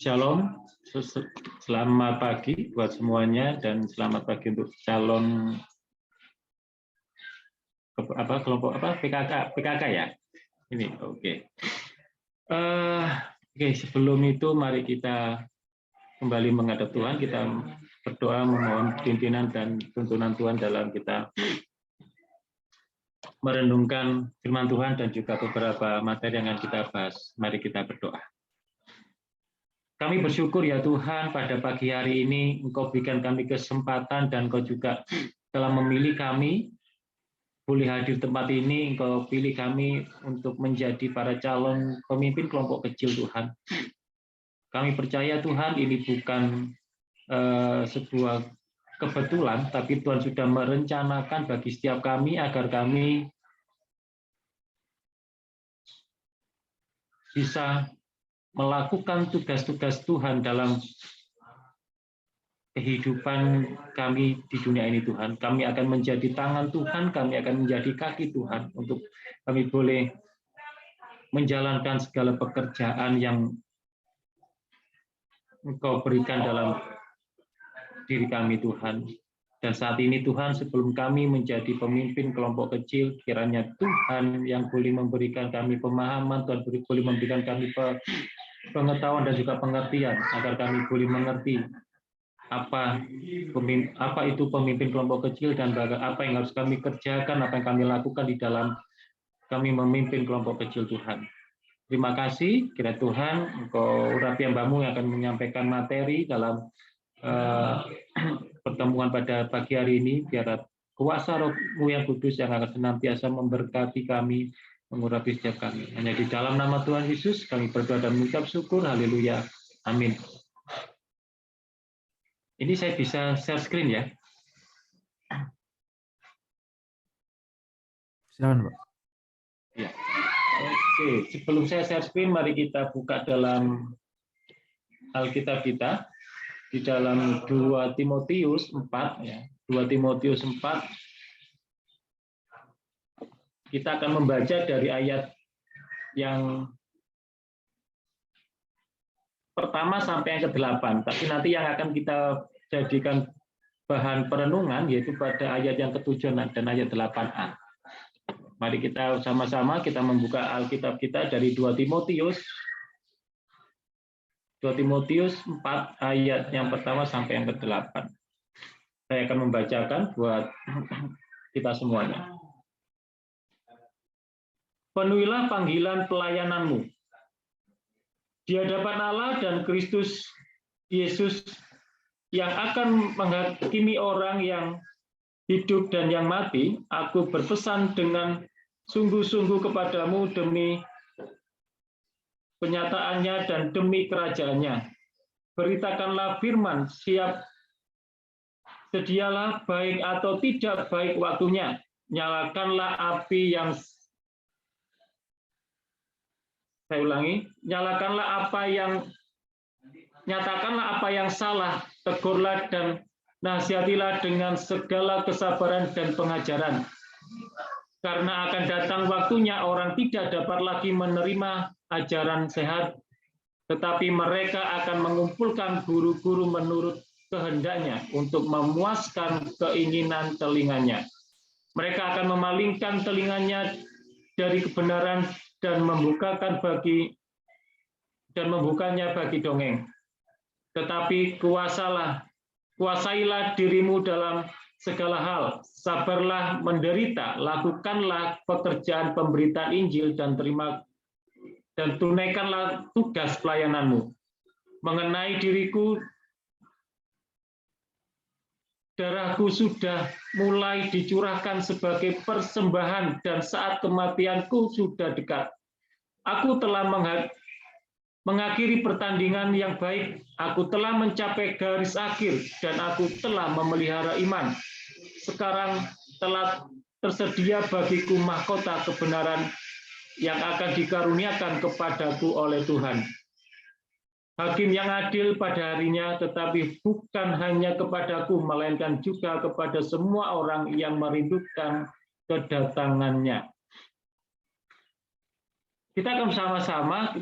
Shalom, selamat pagi buat semuanya dan selamat pagi untuk calon kelompok PKK ya. Ini oke. Oke, sebelum itu mari kita kembali menghadap Tuhan, kita berdoa memohon pimpinan dan tuntunan Tuhan dalam kita merenungkan firman Tuhan dan juga beberapa materi yang akan kita bahas. Mari kita berdoa. Kami bersyukur ya Tuhan, pada pagi hari ini Engkau berikan kami kesempatan dan Engkau juga telah memilih kami boleh hadir tempat ini. Engkau pilih kami untuk menjadi para calon pemimpin kelompok kecil Tuhan. Kami percaya Tuhan ini bukan sebuah kebetulan, tapi Tuhan sudah merencanakan bagi setiap kami agar kami bisa melakukan tugas-tugas Tuhan dalam kehidupan kami di dunia ini Tuhan. Kami akan menjadi tangan Tuhan, kami akan menjadi kaki Tuhan untuk kami boleh menjalankan segala pekerjaan yang Engkau berikan dalam diri kami Tuhan. Dan saat ini Tuhan, sebelum kami menjadi pemimpin kelompok kecil, kiranya Tuhan yang boleh memberikan kami pemahaman, Tuhan boleh memberikan kami pengetahuan dan juga pengertian agar kami boleh mengerti apa itu pemimpin kelompok kecil dan apa yang harus kami kerjakan, apa yang kami lakukan di dalam kami memimpin kelompok kecil Tuhan. Terima kasih, kira Tuhan Engkau urapi hambamu yang akan menyampaikan materi dalam pertemuan pada pagi hari ini, biar kuasa Roh-Mu yang kudus yang akan senantiasa memberkati kami, mengurapi setiap kami. Hanya di dalam nama Tuhan Yesus kami berdoa dan mengucap syukur. Haleluya. Amin. Ini saya bisa share screen ya. Silakan, Pak. Ya. Oke, sebelum saya share screen, mari kita buka dalam Alkitab kita di dalam 2 Timotius 4 ya. 2 Timotius 4. Kita akan membaca dari ayat yang pertama sampai yang ke-8, tapi nanti yang akan kita jadikan bahan perenungan yaitu pada ayat yang ke-7 dan ayat 8a. Mari kita sama-sama kita membuka Alkitab kita dari 2 Timotius 4 ayat yang pertama sampai yang ke-8. Saya akan membacakan buat kita semuanya. Penuhilah panggilan pelayananmu di hadapan Allah dan Kristus Yesus yang akan menghakimi orang yang hidup dan yang mati. Aku berpesan dengan sungguh-sungguh kepadamu demi penyataannya dan demi kerajaannya. Beritakanlah firman, sedialah baik atau tidak baik waktunya. Nyalakanlah api yang nyatakanlah apa yang salah, tegurlah dan nasihatilah dengan segala kesabaran dan pengajaran. Karena akan datang waktunya orang tidak dapat lagi menerima ajaran sehat, tetapi mereka akan mengumpulkan guru-guru menurut kehendaknya untuk memuaskan keinginan telinganya. Mereka akan memalingkan telinganya dari kebenaran dan membukanya bagi dongeng. Tetapi kuasailah dirimu dalam segala hal, sabarlah menderita, lakukanlah pekerjaan pemberitaan Injil dan tunaikanlah tugas pelayananmu. Mengenai diriku, darahku sudah mulai dicurahkan sebagai persembahan dan saat kematianku sudah dekat. Aku telah mengakhiri pertandingan yang baik, aku telah mencapai garis akhir, dan aku telah memelihara iman. Sekarang telah tersedia bagiku mahkota kebenaran yang akan dikaruniakan kepadaku oleh Tuhan. Hakim yang adil pada harinya, tetapi bukan hanya kepadaku, melainkan juga kepada semua orang yang merindukan kedatangannya. Kita akan bersama-sama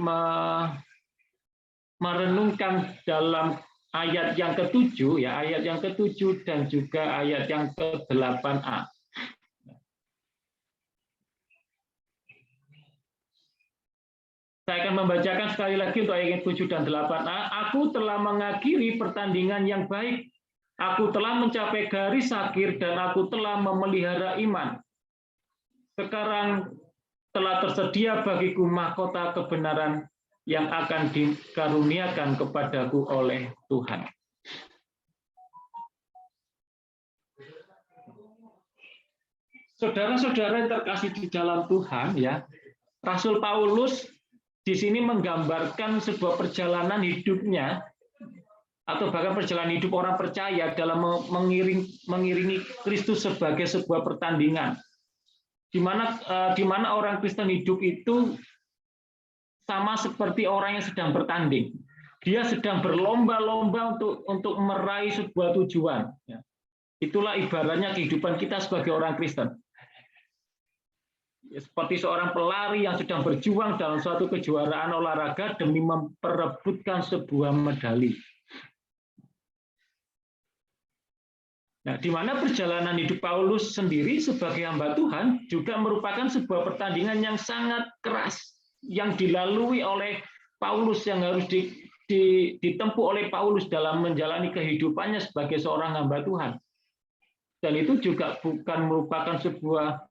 merenungkan dalam ayat yang ke-7 ya, ayat yang ke-7 dan juga ayat yang ke-8a. Saya akan membacakan sekali lagi untuk ayat 7 dan 8a. Aku telah mengakhiri pertandingan yang baik. Aku telah mencapai garis akhir dan aku telah memelihara iman. Sekarang telah tersedia bagiku mahkota kebenaran yang akan dikaruniakan kepadaku oleh Tuhan. Saudara-saudara yang terkasih di dalam Tuhan, ya, Rasul Paulus di sini menggambarkan sebuah perjalanan hidupnya atau bahkan perjalanan hidup orang percaya dalam mengiringi Kristus sebagai sebuah pertandingan, di mana orang Kristen hidup itu sama seperti orang yang sedang bertanding. Dia sedang berlomba-lomba untuk meraih sebuah tujuan. Itulah ibaratnya kehidupan kita sebagai orang Kristen. Seperti seorang pelari yang sedang berjuang dalam suatu kejuaraan olahraga demi memperebutkan sebuah medali. Nah, di mana perjalanan hidup Paulus sendiri sebagai hamba Tuhan juga merupakan sebuah pertandingan yang sangat keras yang dilalui oleh Paulus, yang harus ditempuh oleh Paulus dalam menjalani kehidupannya sebagai seorang hamba Tuhan. Dan itu juga bukan merupakan sebuah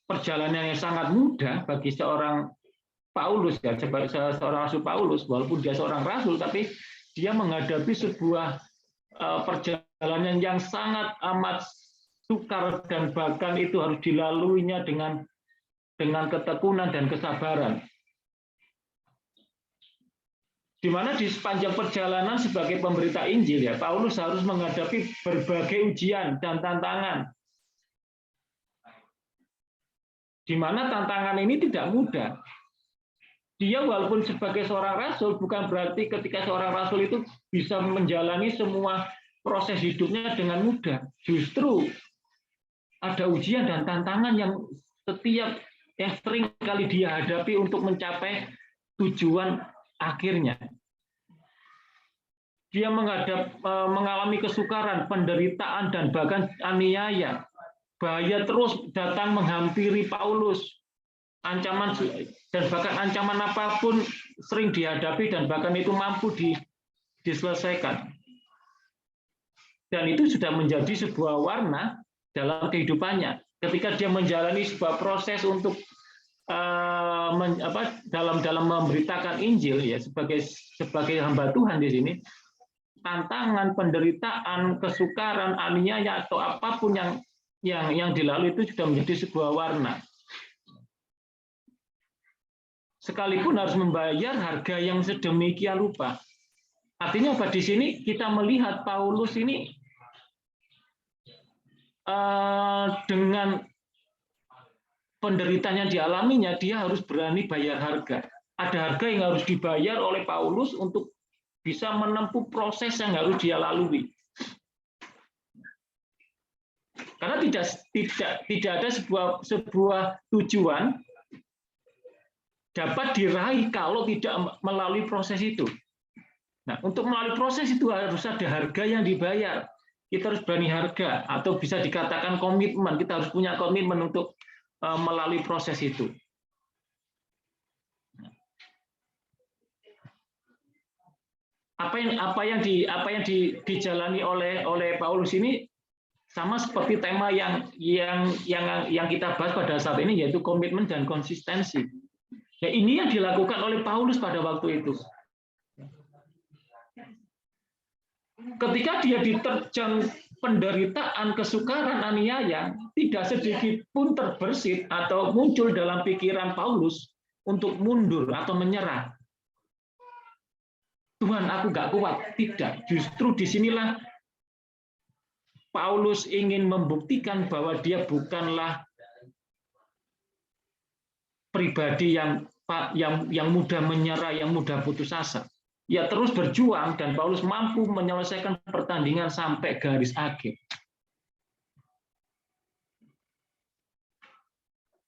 perjalanan yang sangat mudah bagi seorang Paulus, ya, seorang Rasul Paulus, walaupun dia seorang rasul, tapi dia menghadapi sebuah perjalanan yang sangat amat sukar dan bahkan itu harus dilaluinya dengan ketekunan dan kesabaran. Di mana di sepanjang perjalanan sebagai pemberita Injil, ya, Paulus harus menghadapi berbagai ujian dan tantangan. Di mana tantangan ini tidak mudah. Dia walaupun sebagai seorang rasul, bukan berarti ketika seorang rasul itu bisa menjalani semua proses hidupnya dengan mudah. Justru ada ujian dan tantangan yang sering kali dia hadapi untuk mencapai tujuan akhirnya. Dia mengalami kesukaran, penderitaan, dan bahkan aniaya. Bahaya terus datang menghampiri Paulus. Ancaman dan bahkan ancaman apapun sering dihadapi dan bahkan itu mampu diselesaikan. Dan itu sudah menjadi sebuah warna dalam kehidupannya. Ketika dia menjalani sebuah proses untuk dalam memberitakan Injil, ya, sebagai hamba Tuhan di sini, tantangan, penderitaan, kesukaran, aniaya atau apapun yang dilalui itu sudah menjadi sebuah warna. Sekalipun harus membayar harga yang sedemikian rupa. Artinya apa? Di sini kita melihat Paulus ini dengan penderitaan yang dialaminya, dia harus berani bayar harga. Ada harga yang harus dibayar oleh Paulus untuk bisa menempuh proses yang harus dia lalui. Karena tidak ada sebuah tujuan dapat diraih kalau tidak melalui proses itu. Nah, untuk melalui proses itu harus ada harga yang dibayar. Kita harus berani harga, atau bisa dikatakan komitmen. Kita harus punya komitmen untuk melalui proses itu. Apa yang dijalani oleh Paulus ini sama seperti tema yang kita bahas pada saat ini, yaitu komitmen dan konsistensi. Ya, ini yang dilakukan oleh Paulus pada waktu itu. Ketika dia diterjang penderitaan, kesukaran, aniaya, tidak sedikit pun terbersit atau muncul dalam pikiran Paulus untuk mundur atau menyerah. Tuhan, aku nggak kuat. Tidak. Justru disinilah Paulus ingin membuktikan bahwa dia bukanlah pribadi yang mudah menyerah, yang mudah putus asa. Ia terus berjuang dan Paulus mampu menyelesaikan pertandingan sampai garis akhir.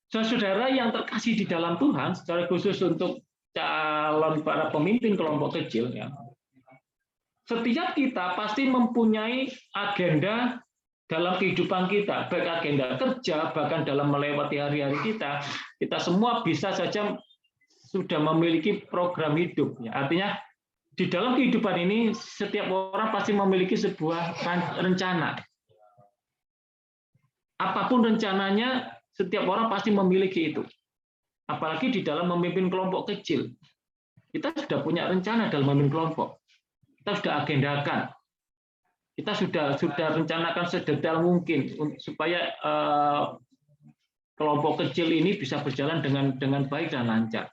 Saudara yang terkasih di dalam Tuhan, secara khusus untuk calon para pemimpin kelompok kecil, ya, setiap kita pasti mempunyai agenda dalam kehidupan kita, baik agenda kerja, bahkan dalam melewati hari-hari kita semua bisa saja sudah memiliki program hidup. Ya. Artinya di dalam kehidupan ini setiap orang pasti memiliki sebuah rencana. Apapun rencananya, setiap orang pasti memiliki itu. Apalagi di dalam memimpin kelompok kecil. Kita sudah punya rencana dalam memimpin kelompok. Kita sudah agendakan. Kita sudah rencanakan sedetail mungkin supaya kelompok kecil ini bisa berjalan dengan baik dan lancar.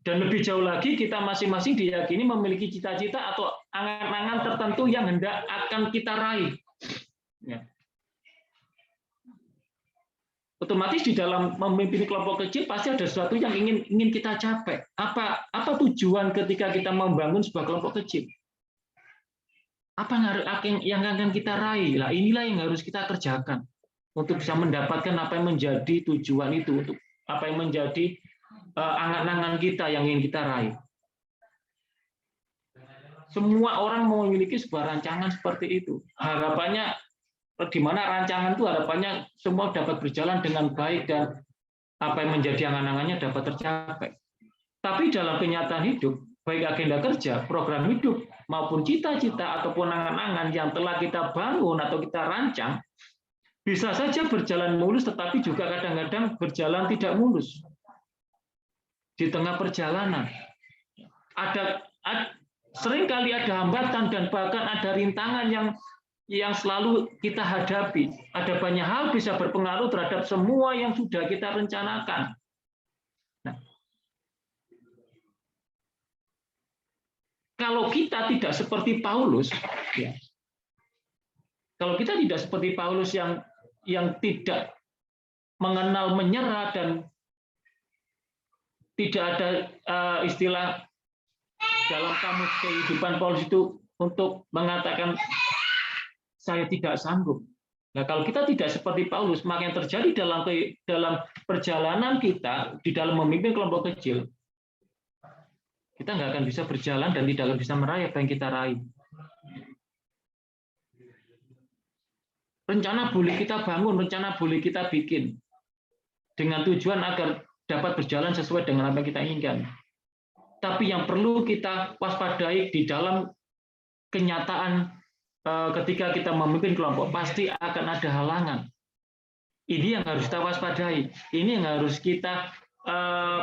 Dan lebih jauh lagi, kita masing-masing diyakini memiliki cita-cita atau angan-angan tertentu yang hendak akan kita raih. Ya. Otomatis di dalam memimpin kelompok kecil pasti ada sesuatu yang ingin kita capai. Apa tujuan ketika kita membangun sebuah kelompok kecil? Apa yang akan kita raih? Lah, inilah yang harus kita kerjakan untuk bisa mendapatkan apa yang menjadi tujuan itu, untuk apa yang menjadi angan-angan kita yang ingin kita raih. Semua orang memiliki sebuah rancangan seperti itu. Harapannya di mana rancangan itu harapannya semua dapat berjalan dengan baik dan apa yang menjadi angan-angannya dapat tercapai. Tapi dalam kenyataan hidup, baik agenda kerja, program hidup, maupun cita-cita ataupun angan-angan yang telah kita bangun atau kita rancang, bisa saja berjalan mulus, tetapi juga kadang-kadang berjalan tidak mulus. Di tengah perjalanan, seringkali ada hambatan dan bahkan ada rintangan yang selalu kita hadapi. Ada banyak hal bisa berpengaruh terhadap semua yang sudah kita rencanakan. Nah, kalau kita tidak seperti Paulus, ya, kalau kita tidak seperti Paulus yang tidak mengenal menyerah dan tidak ada istilah dalam kamus kehidupan Paulus itu untuk mengatakan saya tidak sanggup. Nah, kalau kita tidak seperti Paulus, maka yang terjadi dalam perjalanan kita di dalam memimpin kelompok kecil, kita nggak akan bisa berjalan dan tidak akan bisa meraih apa yang kita raih. Rencana boleh kita bangun, rencana boleh kita bikin, dengan tujuan agar dapat berjalan sesuai dengan apa yang kita inginkan. Tapi yang perlu kita waspadai di dalam kenyataan ketika kita memimpin kelompok, pasti akan ada halangan. Ini yang harus kita waspadai. Ini yang harus kita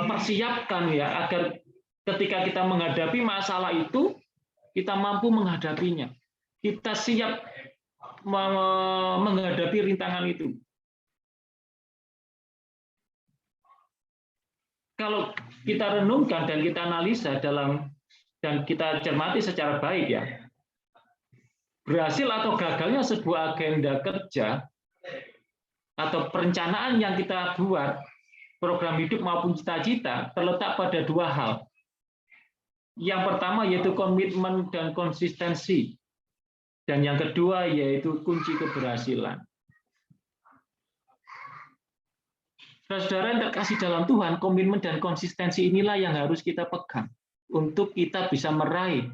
persiapkan, ya, agar ketika kita menghadapi masalah itu, kita mampu menghadapinya. Kita siap menghadapi rintangan itu. Kalau kita renungkan dan kita analisa dan kita cermati secara baik, ya, berhasil atau gagalnya sebuah agenda kerja atau perencanaan yang kita buat, program hidup maupun cita-cita, terletak pada dua hal. Yang pertama yaitu komitmen dan konsistensi. Dan yang kedua yaitu kunci keberhasilan. Saudara yang terkasih dalam Tuhan, komitmen dan konsistensi inilah yang harus kita pegang untuk kita bisa meraih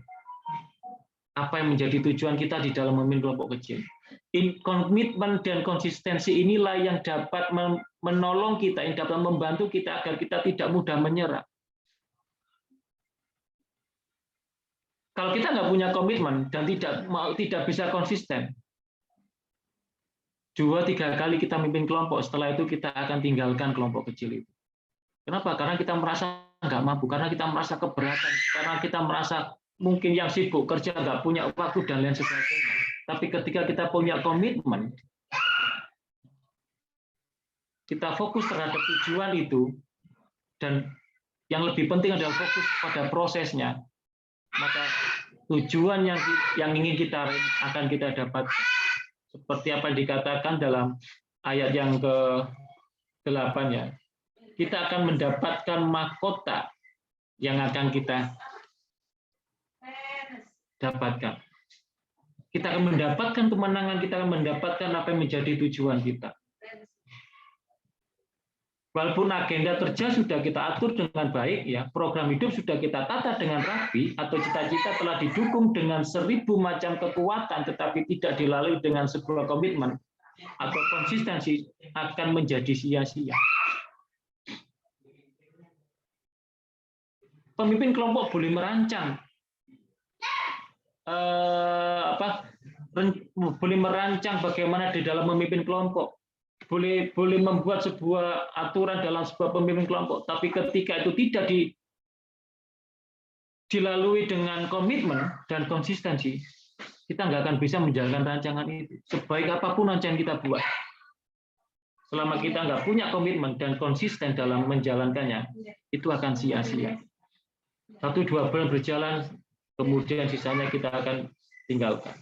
apa yang menjadi tujuan kita di dalam memimpin kelompok kecil. Komitmen dan konsistensi inilah yang dapat menolong kita, yang dapat membantu kita agar kita tidak mudah menyerah. Kalau kita nggak punya komitmen dan tidak bisa konsisten, 2-3 kali kita memimpin kelompok, setelah itu kita akan tinggalkan kelompok kecil itu. Kenapa? Karena kita merasa nggak mampu, karena kita merasa keberatan, karena kita merasa mungkin yang sibuk kerja nggak punya waktu dan lain sebagainya. Tapi ketika kita punya komitmen, kita fokus terhadap tujuan itu, dan yang lebih penting adalah fokus pada prosesnya, maka tujuan yang ingin kita akan kita dapat. Seperti apa yang dikatakan dalam ayat yang ke-8, ya. Kita akan mendapatkan mahkota yang akan kita dapatkan. Kita akan mendapatkan kemenangan, kita akan mendapatkan apa yang menjadi tujuan kita. Walaupun agenda kerja sudah kita atur dengan baik, ya, program hidup sudah kita tata dengan rapi, atau cita-cita telah didukung dengan 1000 macam kekuatan, tetapi tidak dilalui dengan sebuah komitmen atau konsistensi, akan menjadi sia-sia. Pemimpin kelompok boleh merancang, boleh merancang bagaimana di dalam memimpin kelompok. Boleh membuat sebuah aturan dalam sebuah pemimpin kelompok, tapi ketika itu tidak dilalui dengan komitmen dan konsistensi, kita nggak akan bisa menjalankan rancangan itu. Sebaik apapun rancangan kita buat, selama kita nggak punya komitmen dan konsisten dalam menjalankannya, itu akan sia-sia. 1-2 bulan berjalan, kemudian sisanya kita akan tinggalkan.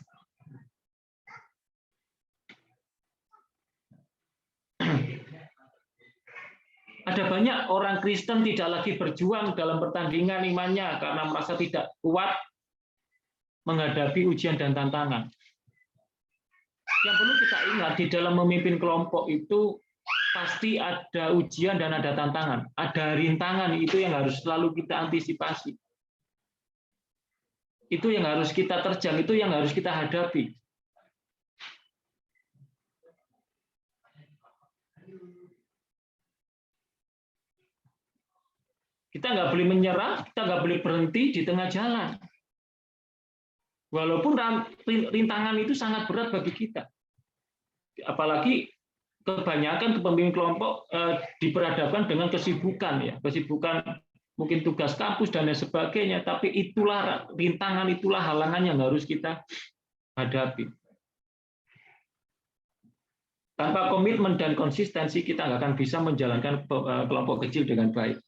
Ada banyak orang Kristen tidak lagi berjuang dalam pertandingan imannya karena merasa tidak kuat menghadapi ujian dan tantangan. Yang perlu kita ingat, di dalam memimpin kelompok itu pasti ada ujian dan ada tantangan. Ada rintangan, itu yang harus selalu kita antisipasi. Itu yang harus kita terjang, itu yang harus kita hadapi. Kita nggak boleh menyerah, kita nggak boleh berhenti di tengah jalan. Walaupun rintangan itu sangat berat bagi kita. Apalagi kebanyakan pemimpin kelompok diperhadapkan dengan kesibukan, ya, kesibukan mungkin tugas kampus dan lain sebagainya, tapi itulah rintangan, itulah halangan yang harus kita hadapi. Tanpa komitmen dan konsistensi, kita nggak akan bisa menjalankan kelompok kecil dengan baik.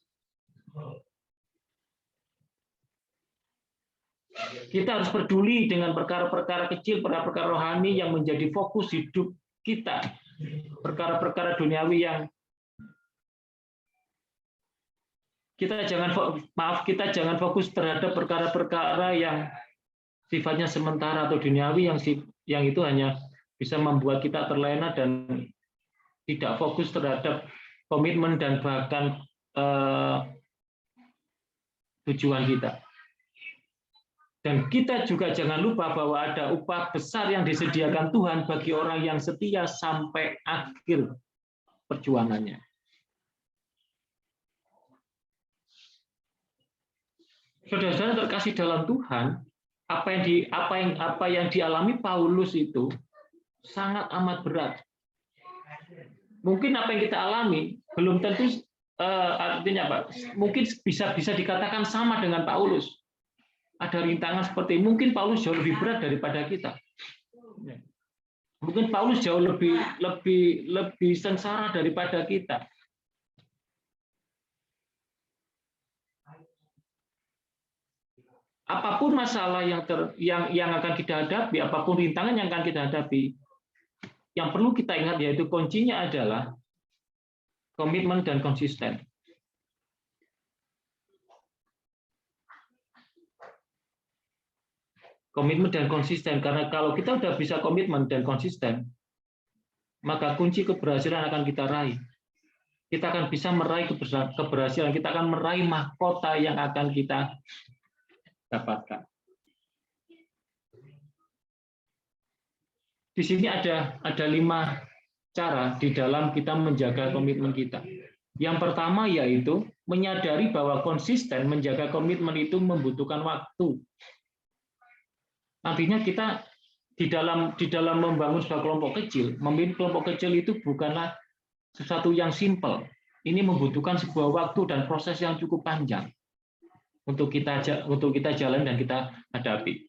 Kita harus peduli dengan perkara-perkara kecil, perkara-perkara rohani yang menjadi fokus hidup kita. Perkara-perkara duniawi yang kita jangan fokus terhadap perkara-perkara yang sifatnya sementara atau duniawi yang itu hanya bisa membuat kita terlena dan tidak fokus terhadap komitmen dan bahkan tujuan kita. Dan kita juga jangan lupa bahwa ada upah besar yang disediakan Tuhan bagi orang yang setia sampai akhir perjuangannya. Saudara-saudara terkasih dalam Tuhan, apa yang dialami Paulus itu sangat amat berat. Mungkin apa yang kita alami belum tentu artinya apa? Mungkin bisa dikatakan sama dengan Paulus. Ada rintangan seperti mungkin Paulus jauh lebih berat daripada kita. Mungkin Paulus jauh lebih sengsara daripada kita. Apapun masalah yang akan kita hadapi, apapun rintangan yang akan kita hadapi, yang perlu kita ingat yaitu kuncinya adalah komitmen dan konsisten. Komitmen dan konsisten, karena kalau kita sudah bisa komitmen dan konsisten, maka kunci keberhasilan akan kita raih. Kita akan bisa meraih keberhasilan, kita akan meraih mahkota yang akan kita dapatkan. Di sini ada 5 cara di dalam kita menjaga komitmen kita. Yang pertama yaitu menyadari bahwa konsisten menjaga komitmen itu membutuhkan waktu. Artinya kita di dalam membangun sebuah kelompok kecil, memimpin kelompok kecil itu bukanlah sesuatu yang simpel. Ini membutuhkan sebuah waktu dan proses yang cukup panjang untuk kita jalan dan kita hadapi.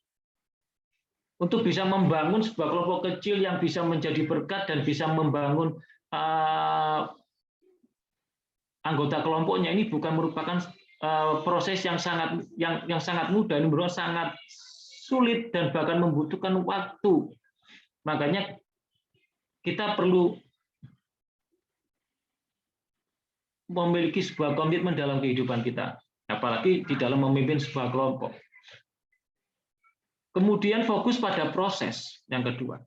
Untuk bisa membangun sebuah kelompok kecil yang bisa menjadi berkat dan bisa membangun anggota kelompoknya, ini bukan merupakan proses yang sangat mudah, ini merupakan sangat sulit dan bahkan membutuhkan waktu. Makanya kita perlu memiliki sebuah komitmen dalam kehidupan kita, apalagi di dalam memimpin sebuah kelompok. Kemudian fokus pada proses yang kedua.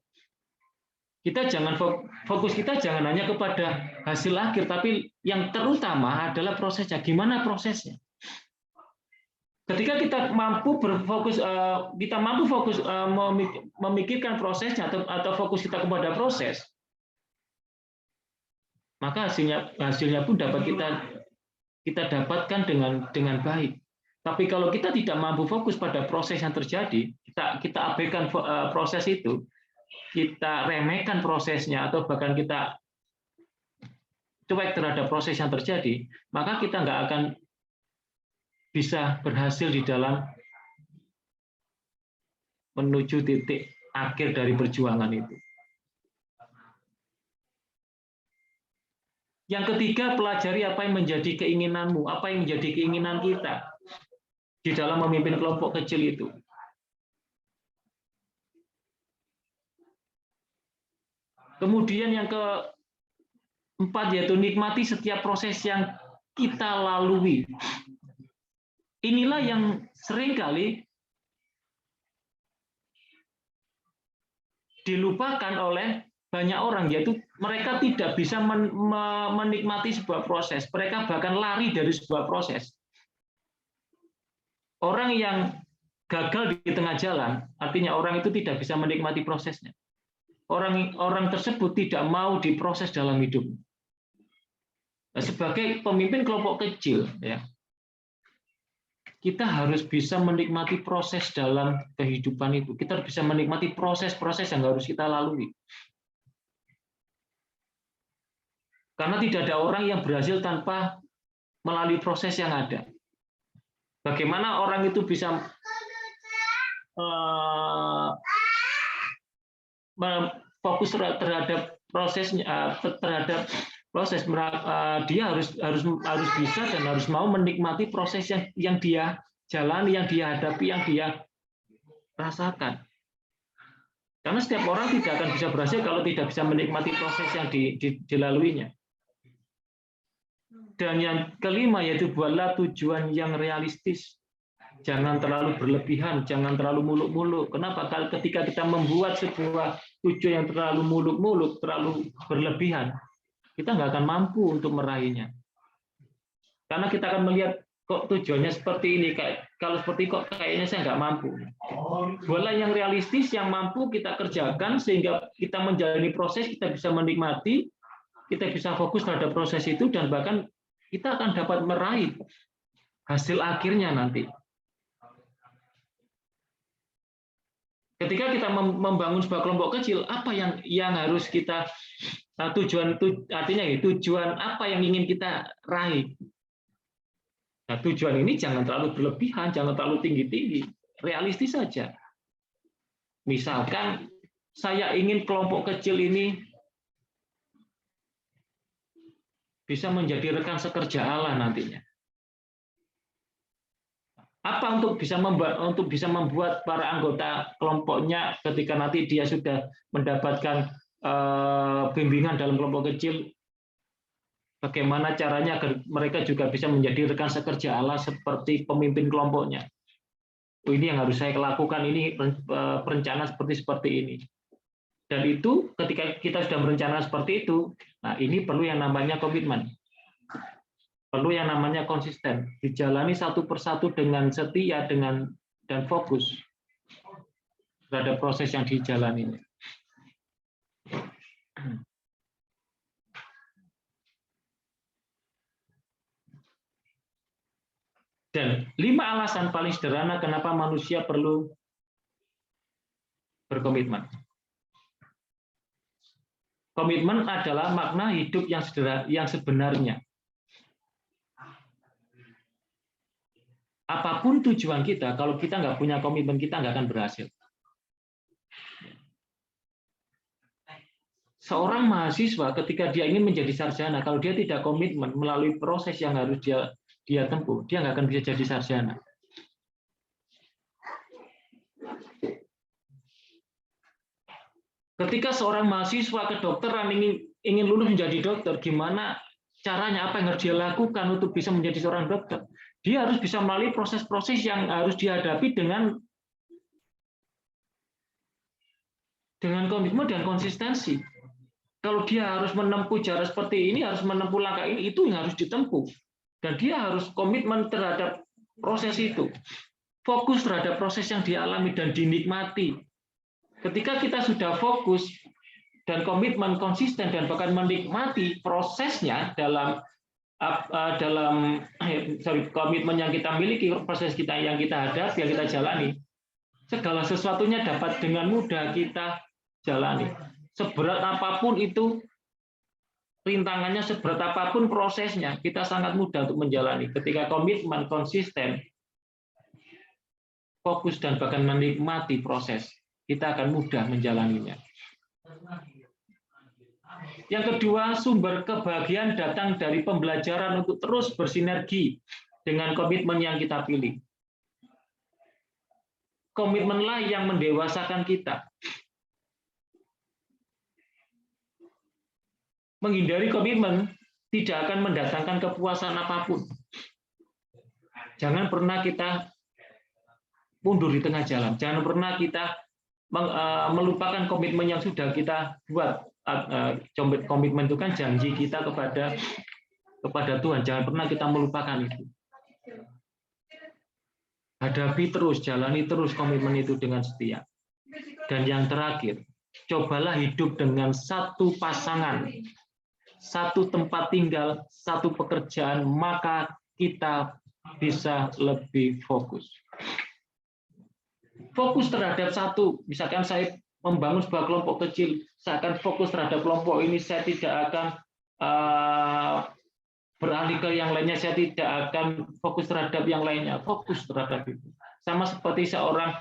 fokus kita jangan hanya kepada hasil akhir, tapi yang terutama adalah prosesnya. Gimana prosesnya? Ketika kita mampu berfokus, memikirkan prosesnya atau fokus kita kepada proses, maka hasilnya pun dapat kita dapatkan dengan baik. Tapi kalau kita tidak mampu fokus pada proses yang terjadi, kita abaikan proses itu, kita remehkan prosesnya, atau bahkan kita cuek terhadap proses yang terjadi, maka kita nggak akan bisa berhasil di dalam menuju titik akhir dari perjuangan itu. Yang ketiga, pelajari apa yang menjadi keinginanmu, apa yang menjadi keinginan kita di dalam memimpin kelompok kecil itu. Kemudian yang keempat, yaitu nikmati setiap proses yang kita lalui. Inilah yang seringkali dilupakan oleh banyak orang, yaitu mereka tidak bisa menikmati sebuah proses. Mereka bahkan lari dari sebuah proses. Orang yang gagal di tengah jalan, artinya orang itu tidak bisa menikmati prosesnya. Orang tersebut tidak mau diproses dalam hidup. Nah, sebagai pemimpin kelompok kecil, ya, kita harus bisa menikmati proses dalam kehidupan itu. Kita bisa menikmati proses-proses yang harus kita lalui. Karena tidak ada orang yang berhasil tanpa melalui proses yang ada. Bagaimana orang itu bisa fokus terhadap prosesnya, dia harus bisa dan harus mau menikmati proses yang dia jalani, yang dia hadapi, yang dia rasakan. Karena setiap orang tidak akan bisa berhasil kalau tidak bisa menikmati proses yang dilaluinya. Dan yang kelima, yaitu buatlah tujuan yang realistis. Jangan terlalu berlebihan, jangan terlalu muluk-muluk. Kenapa? Kalau ketika kita membuat sebuah tujuan yang terlalu muluk-muluk, terlalu berlebihan, kita nggak akan mampu untuk meraihnya. Karena kita akan melihat, kok tujuannya seperti ini, kalau seperti kok kayaknya saya nggak mampu. Buatlah yang realistis, yang mampu kita kerjakan, sehingga kita menjalani proses, kita bisa menikmati, kita bisa fokus terhadap proses itu, dan bahkan kita akan dapat meraih hasil akhirnya nanti. Ketika kita membangun sebuah kelompok kecil, apa yang harus kita tujuan apa yang ingin kita raih? Nah, tujuan ini jangan terlalu berlebihan, jangan terlalu tinggi-tinggi, realistis saja. Misalkan saya ingin kelompok kecil ini bisa menjadi rekan sekerja Allah nantinya. Apa untuk bisa membuat para anggota kelompoknya ketika nanti dia sudah mendapatkan bimbingan dalam kelompok kecil, bagaimana caranya agar mereka juga bisa menjadi rekan sekerja Allah seperti pemimpin kelompoknya. Ini yang harus saya lakukan, ini perencanaan seperti ini. Dan itu ketika kita sudah berencana seperti itu, nah ini perlu yang namanya komitmen. Perlu yang namanya konsisten, dijalani satu persatu dengan setia dan fokus terhadap proses yang dijalani. Dan 5 alasan paling sederhana kenapa manusia perlu berkomitmen. Komitmen adalah makna hidup yang sebenarnya. Apapun tujuan kita, kalau kita nggak punya komitmen, kita nggak akan berhasil. Seorang mahasiswa ketika dia ingin menjadi sarjana, kalau dia tidak komitmen melalui proses yang harus dia tempuh, dia nggak akan bisa jadi sarjana. Ketika seorang mahasiswa kedokteran ingin lulus menjadi dokter, gimana caranya, apa yang harus dia lakukan untuk bisa menjadi seorang dokter? Dia harus bisa melalui proses-proses yang harus dihadapi dengan komitmen dan konsistensi. Kalau dia harus menempuh jarak seperti ini, harus menempuh langkah ini, itu yang harus ditempuh. Dan dia harus komitmen terhadap proses itu. Fokus terhadap proses yang dialami dan dinikmati. Ketika kita sudah fokus dan komitmen konsisten dan bahkan menikmati prosesnya dalam komitmen yang kita miliki, proses kita yang kita hadapi, yang kita jalani, segala sesuatunya dapat dengan mudah kita jalani. Seberat apapun itu rintangannya, seberat apapun prosesnya, kita sangat mudah untuk menjalani. Ketika komitmen konsisten, fokus dan bahkan menikmati proses, kita akan mudah menjalaninya. Yang kedua, sumber kebahagiaan datang dari pembelajaran untuk terus bersinergi dengan komitmen yang kita pilih. Komitmenlah yang mendewasakan kita. Menghindari komitmen tidak akan mendatangkan kepuasan apapun. Jangan pernah kita mundur di tengah jalan. Jangan pernah kita melupakan komitmen yang sudah kita buat. Komitmen itu kan janji kita kepada Tuhan. Jangan pernah kita melupakan itu. Hadapi terus, jalani terus komitmen itu dengan setia. Dan yang terakhir, cobalah hidup dengan satu pasangan, satu tempat tinggal, satu pekerjaan, maka kita bisa lebih fokus. Fokus terhadap satu, misalkan saya membangun sebuah kelompok kecil, saya akan fokus terhadap kelompok ini, saya tidak akan beralih ke yang lainnya, saya tidak akan fokus terhadap yang lainnya, fokus terhadap itu. Sama seperti seorang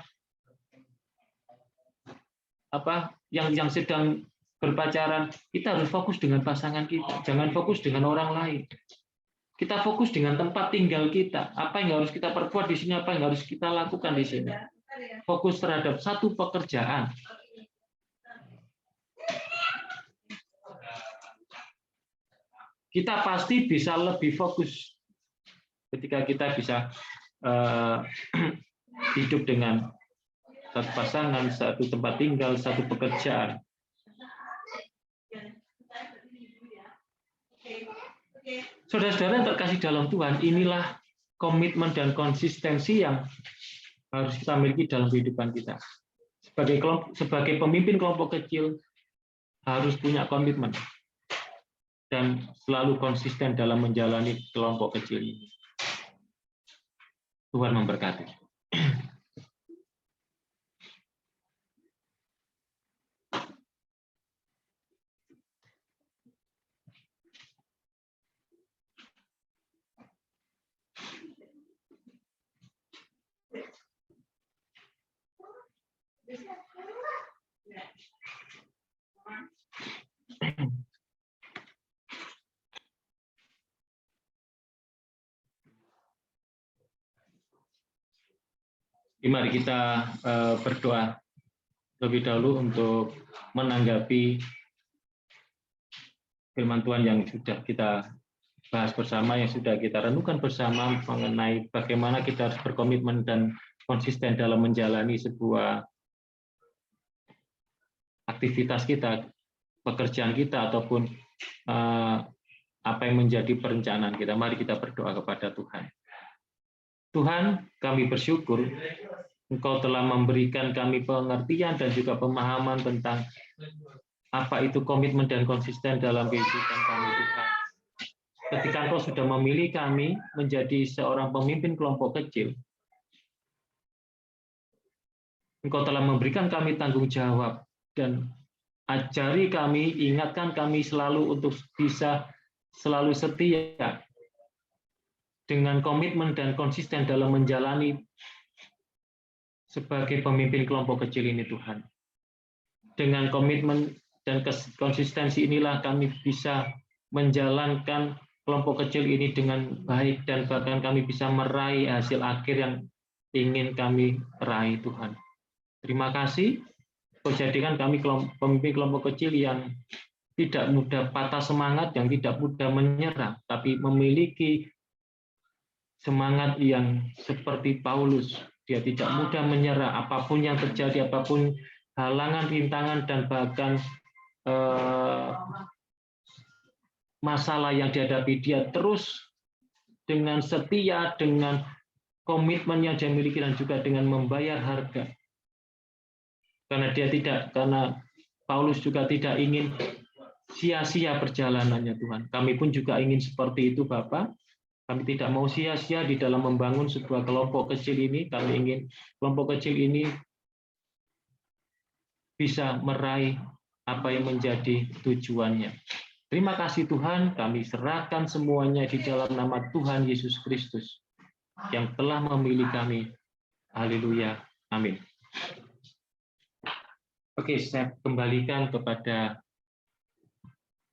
yang sedang berpacaran, kita harus fokus dengan pasangan kita, jangan fokus dengan orang lain. Kita fokus dengan tempat tinggal kita, apa yang harus kita perbuat di sini, apa yang harus kita lakukan di sini. Fokus terhadap satu pekerjaan. Kita pasti bisa lebih fokus ketika kita bisa hidup dengan satu pasangan, satu tempat tinggal, satu pekerjaan. Saudara-saudara yang terkasih dalam Tuhan, inilah komitmen dan konsistensi yang harus kita miliki dalam kehidupan kita. Sebagai pemimpin kelompok kecil, harus punya komitmen dan selalu konsisten dalam menjalani kelompok kecil ini. Tuhan memberkati. Mari kita berdoa lebih dahulu untuk menanggapi firman Tuhan yang sudah kita bahas bersama, yang sudah kita renungkan bersama mengenai bagaimana kita harus berkomitmen dan konsisten dalam menjalani sebuah aktivitas kita, pekerjaan kita, ataupun apa yang menjadi perencanaan kita. Mari kita berdoa kepada Tuhan. Tuhan, kami bersyukur Engkau telah memberikan kami pengertian dan juga pemahaman tentang apa itu komitmen dan konsisten dalam kehidupan kami, Tuhan. Ketika Engkau sudah memilih kami menjadi seorang pemimpin kelompok kecil, Engkau telah memberikan kami tanggung jawab dan ajari kami, ingatkan kami selalu untuk bisa selalu setia dengan komitmen dan konsisten dalam menjalani sebagai pemimpin kelompok kecil ini, Tuhan. Dengan komitmen dan konsistensi inilah kami bisa menjalankan kelompok kecil ini dengan baik dan bahkan kami bisa meraih hasil akhir yang ingin kami raih, Tuhan. Terima kasih. Kau jadikan kami pemimpin kelompok kecil yang tidak mudah patah semangat, yang tidak mudah menyerah, tapi memiliki semangat yang seperti Paulus. Dia tidak mudah menyerah apapun yang terjadi, apapun halangan, rintangan, dan bahkan masalah yang dihadapi, dia terus dengan setia, dengan komitmen yang dia miliki, dan juga dengan membayar harga. Karena Paulus juga tidak ingin sia-sia perjalanannya, Tuhan. Kami pun juga ingin seperti itu, Bapak. Kami tidak mau sia-sia di dalam membangun sebuah kelompok kecil ini. Kami ingin kelompok kecil ini bisa meraih apa yang menjadi tujuannya. Terima kasih Tuhan, kami serahkan semuanya di dalam nama Tuhan Yesus Kristus yang telah memilih kami. Haleluya. Amin. Oke, saya kembalikan kepada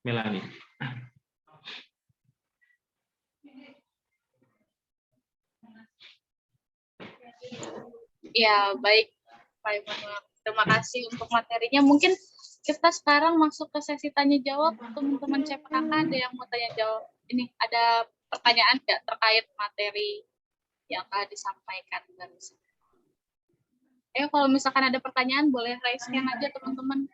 Melanie. Ya, baik Pak Immanuel. Terima kasih untuk materinya. Mungkin kita sekarang masuk ke sesi tanya jawab. Teman-teman CPKK ada yang mau tanya jawab. Ini ada pertanyaan nggak terkait materi yang akan disampaikan barusan? Kalau misalkan ada pertanyaan, boleh raise hand aja teman-teman.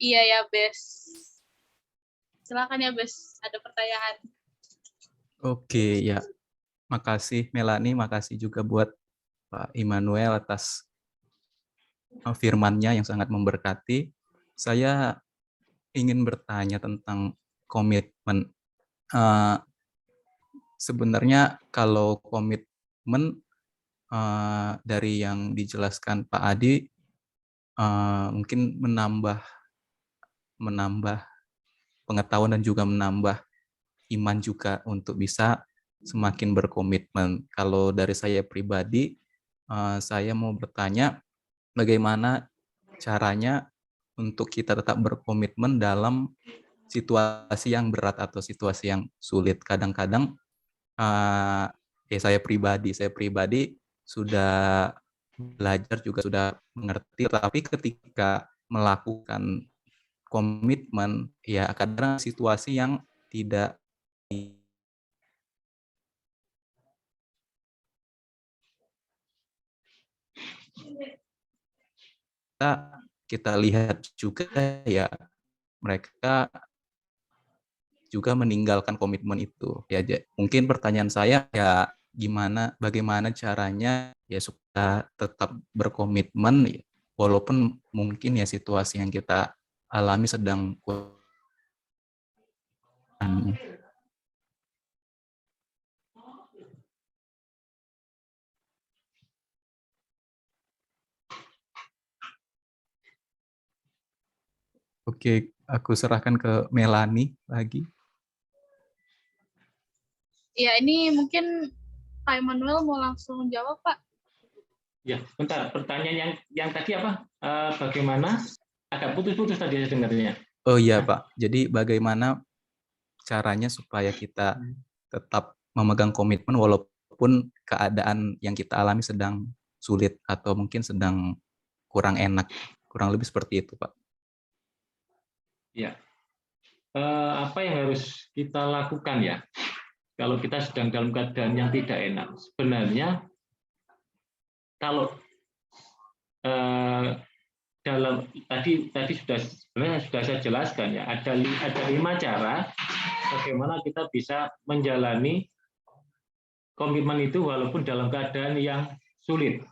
Iya ya, Bes. Silakan ya, Bes. Ada pertanyaan. Oke, ya. Makasih Melanie, makasih juga buat Pak Immanuel atas firman-Nya yang sangat memberkati. Saya ingin bertanya tentang komitmen. Sebenarnya kalau komitmen dari yang dijelaskan Pak Adi mungkin menambah pengetahuan dan juga menambah iman juga untuk bisa semakin berkomitmen. Kalau dari saya pribadi, saya mau bertanya bagaimana caranya untuk kita tetap berkomitmen dalam situasi yang berat atau situasi yang sulit. Kadang-kadang saya pribadi sudah belajar juga sudah mengerti, tapi ketika melakukan komitmen ya kadang situasi yang tidak kita lihat juga ya mereka juga meninggalkan komitmen itu. Ya mungkin pertanyaan saya ya bagaimana caranya ya supaya tetap berkomitmen walaupun mungkin ya situasi yang kita alami sedang Oke, aku serahkan ke Melanie lagi. Ya, ini mungkin Pak Immanuel mau langsung jawab, Pak. Ya, bentar. Pertanyaan yang tadi apa? Bagaimana? Agak putus-putus tadi saya dengarnya. Oh iya, Pak. Jadi bagaimana caranya supaya kita tetap memegang komitmen walaupun keadaan yang kita alami sedang sulit atau mungkin sedang kurang enak. Kurang lebih seperti itu, Pak. Ya. apa yang harus kita lakukan ya kalau kita sedang dalam keadaan yang tidak enak. Sebenarnya kalau dalam tadi sebenarnya sudah saya jelaskan ya, ada 5 cara bagaimana kita bisa menjalani komitmen itu walaupun dalam keadaan yang sulit,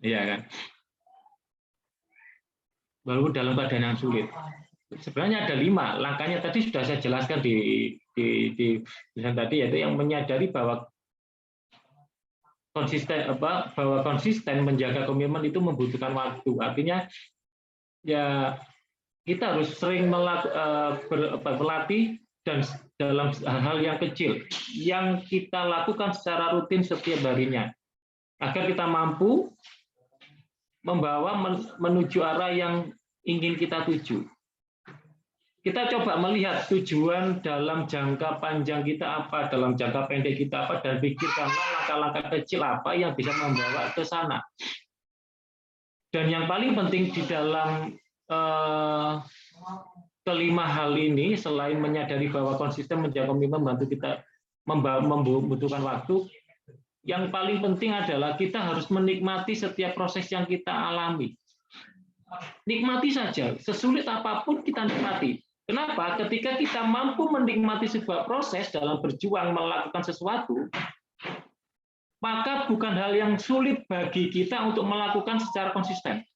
ya kan? Walaupun dalam keadaan yang sulit. Sebenarnya ada 5 langkahnya, tadi sudah saya jelaskan di tulisan tadi, yaitu yang menyadari bahwa konsisten menjaga komitmen itu membutuhkan waktu. Artinya ya kita harus sering berlatih dan dalam hal-hal yang kecil yang kita lakukan secara rutin setiap harinya agar kita mampu membawa menuju arah yang ingin kita tuju. Kita coba melihat tujuan dalam jangka panjang kita apa, dalam jangka pendek kita apa, dan pikirkanlah langkah-langkah kecil apa yang bisa membawa ke sana. Dan yang paling penting di dalam kelima hal ini, selain menyadari bahwa konsisten menjaga komitmen membantu kita membutuhkan waktu, yang paling penting adalah kita harus menikmati setiap proses yang kita alami. Nikmati saja, sesulit apapun kita nikmati. Kenapa? Ketika kita mampu menikmati sebuah proses dalam berjuang melakukan sesuatu, maka bukan hal yang sulit bagi kita untuk melakukan secara konsisten.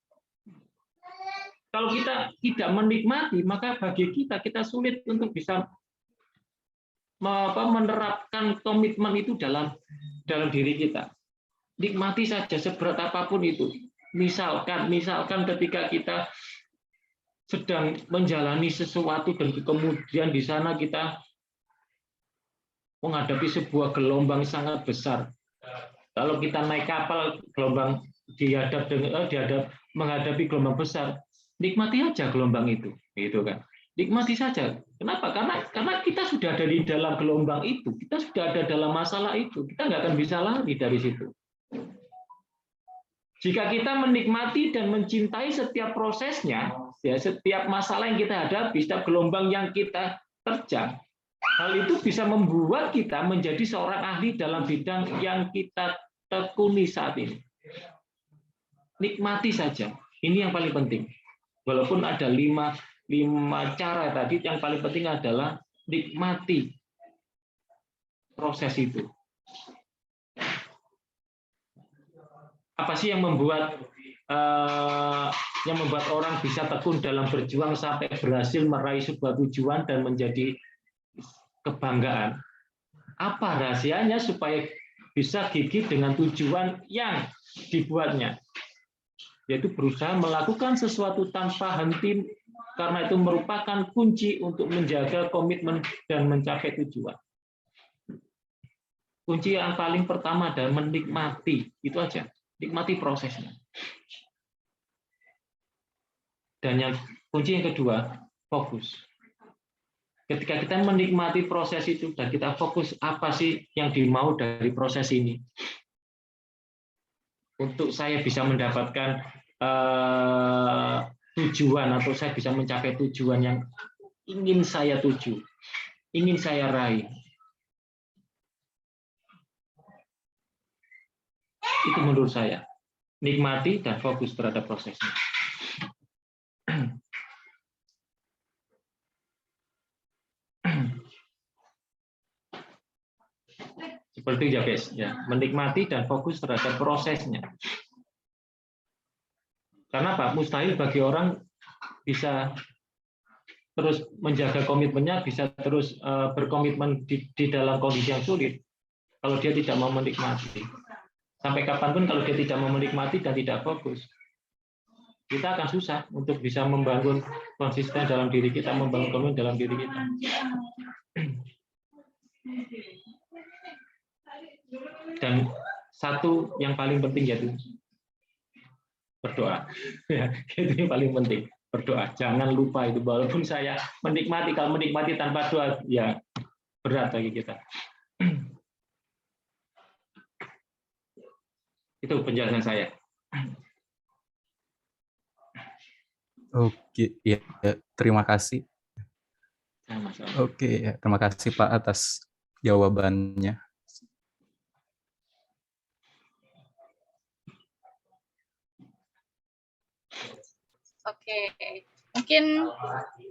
Kalau kita tidak menikmati, maka bagi kita sulit untuk bisa menerapkan komitmen itu dalam diri kita. Nikmati saja seberat apapun itu. Misalkan ketika kita sedang menjalani sesuatu dan kemudian di sana kita menghadapi sebuah gelombang sangat besar. Kalau kita naik kapal, gelombang menghadapi gelombang besar, nikmati aja gelombang itu, gitu kan? Nikmati saja. Kenapa? Karena kita sudah ada di dalam gelombang itu, kita sudah ada dalam masalah itu, kita nggak akan bisa lari dari situ. Jika kita menikmati dan mencintai setiap prosesnya, ya setiap masalah yang kita hadapi, setiap gelombang yang kita terjang, hal itu bisa membuat kita menjadi seorang ahli dalam bidang yang kita tekuni saat ini. Nikmati saja. Ini yang paling penting. Walaupun ada 5 cara tadi, yang paling penting adalah nikmati proses itu. Apa sih yang membuat orang bisa tekun dalam berjuang sampai berhasil meraih sebuah tujuan dan menjadi kebanggaan? Apa rahasianya supaya bisa gigih dengan tujuan yang dibuatnya? Yaitu berusaha melakukan sesuatu tanpa henti, karena itu merupakan kunci untuk menjaga komitmen dan mencapai tujuan. Kunci yang paling pertama adalah menikmati, itu aja. Nikmati prosesnya. Dan yang kunci yang kedua, fokus. Ketika kita menikmati proses itu dan kita fokus apa sih yang dimau dari proses ini, untuk saya bisa mendapatkan tujuan atau saya bisa mencapai tujuan yang ingin saya tuju, ingin saya raih. Itu menurut saya, nikmati dan fokus terhadap prosesnya. Seperti ya guys, ya, menikmati dan fokus terhadap prosesnya. Karena apa? Mustahil bagi orang bisa terus menjaga komitmennya, bisa terus berkomitmen di dalam kondisi yang sulit kalau dia tidak mau menikmati. Sampai kapanpun kalau dia tidak mau menikmati dan tidak fokus, kita akan susah untuk bisa membangun konsisten dalam diri kita, membangun komitmen dalam diri kita. Dan satu yang paling penting yaitu berdoa. Itu yang paling penting, berdoa. Jangan lupa itu, walaupun saya menikmati, kalau menikmati tanpa doa ya berat bagi kita. Itu penjelasan saya. Oke, ya, terima kasih. Sama. Oke, ya. Terima kasih Pak atas jawabannya. Oke, mungkin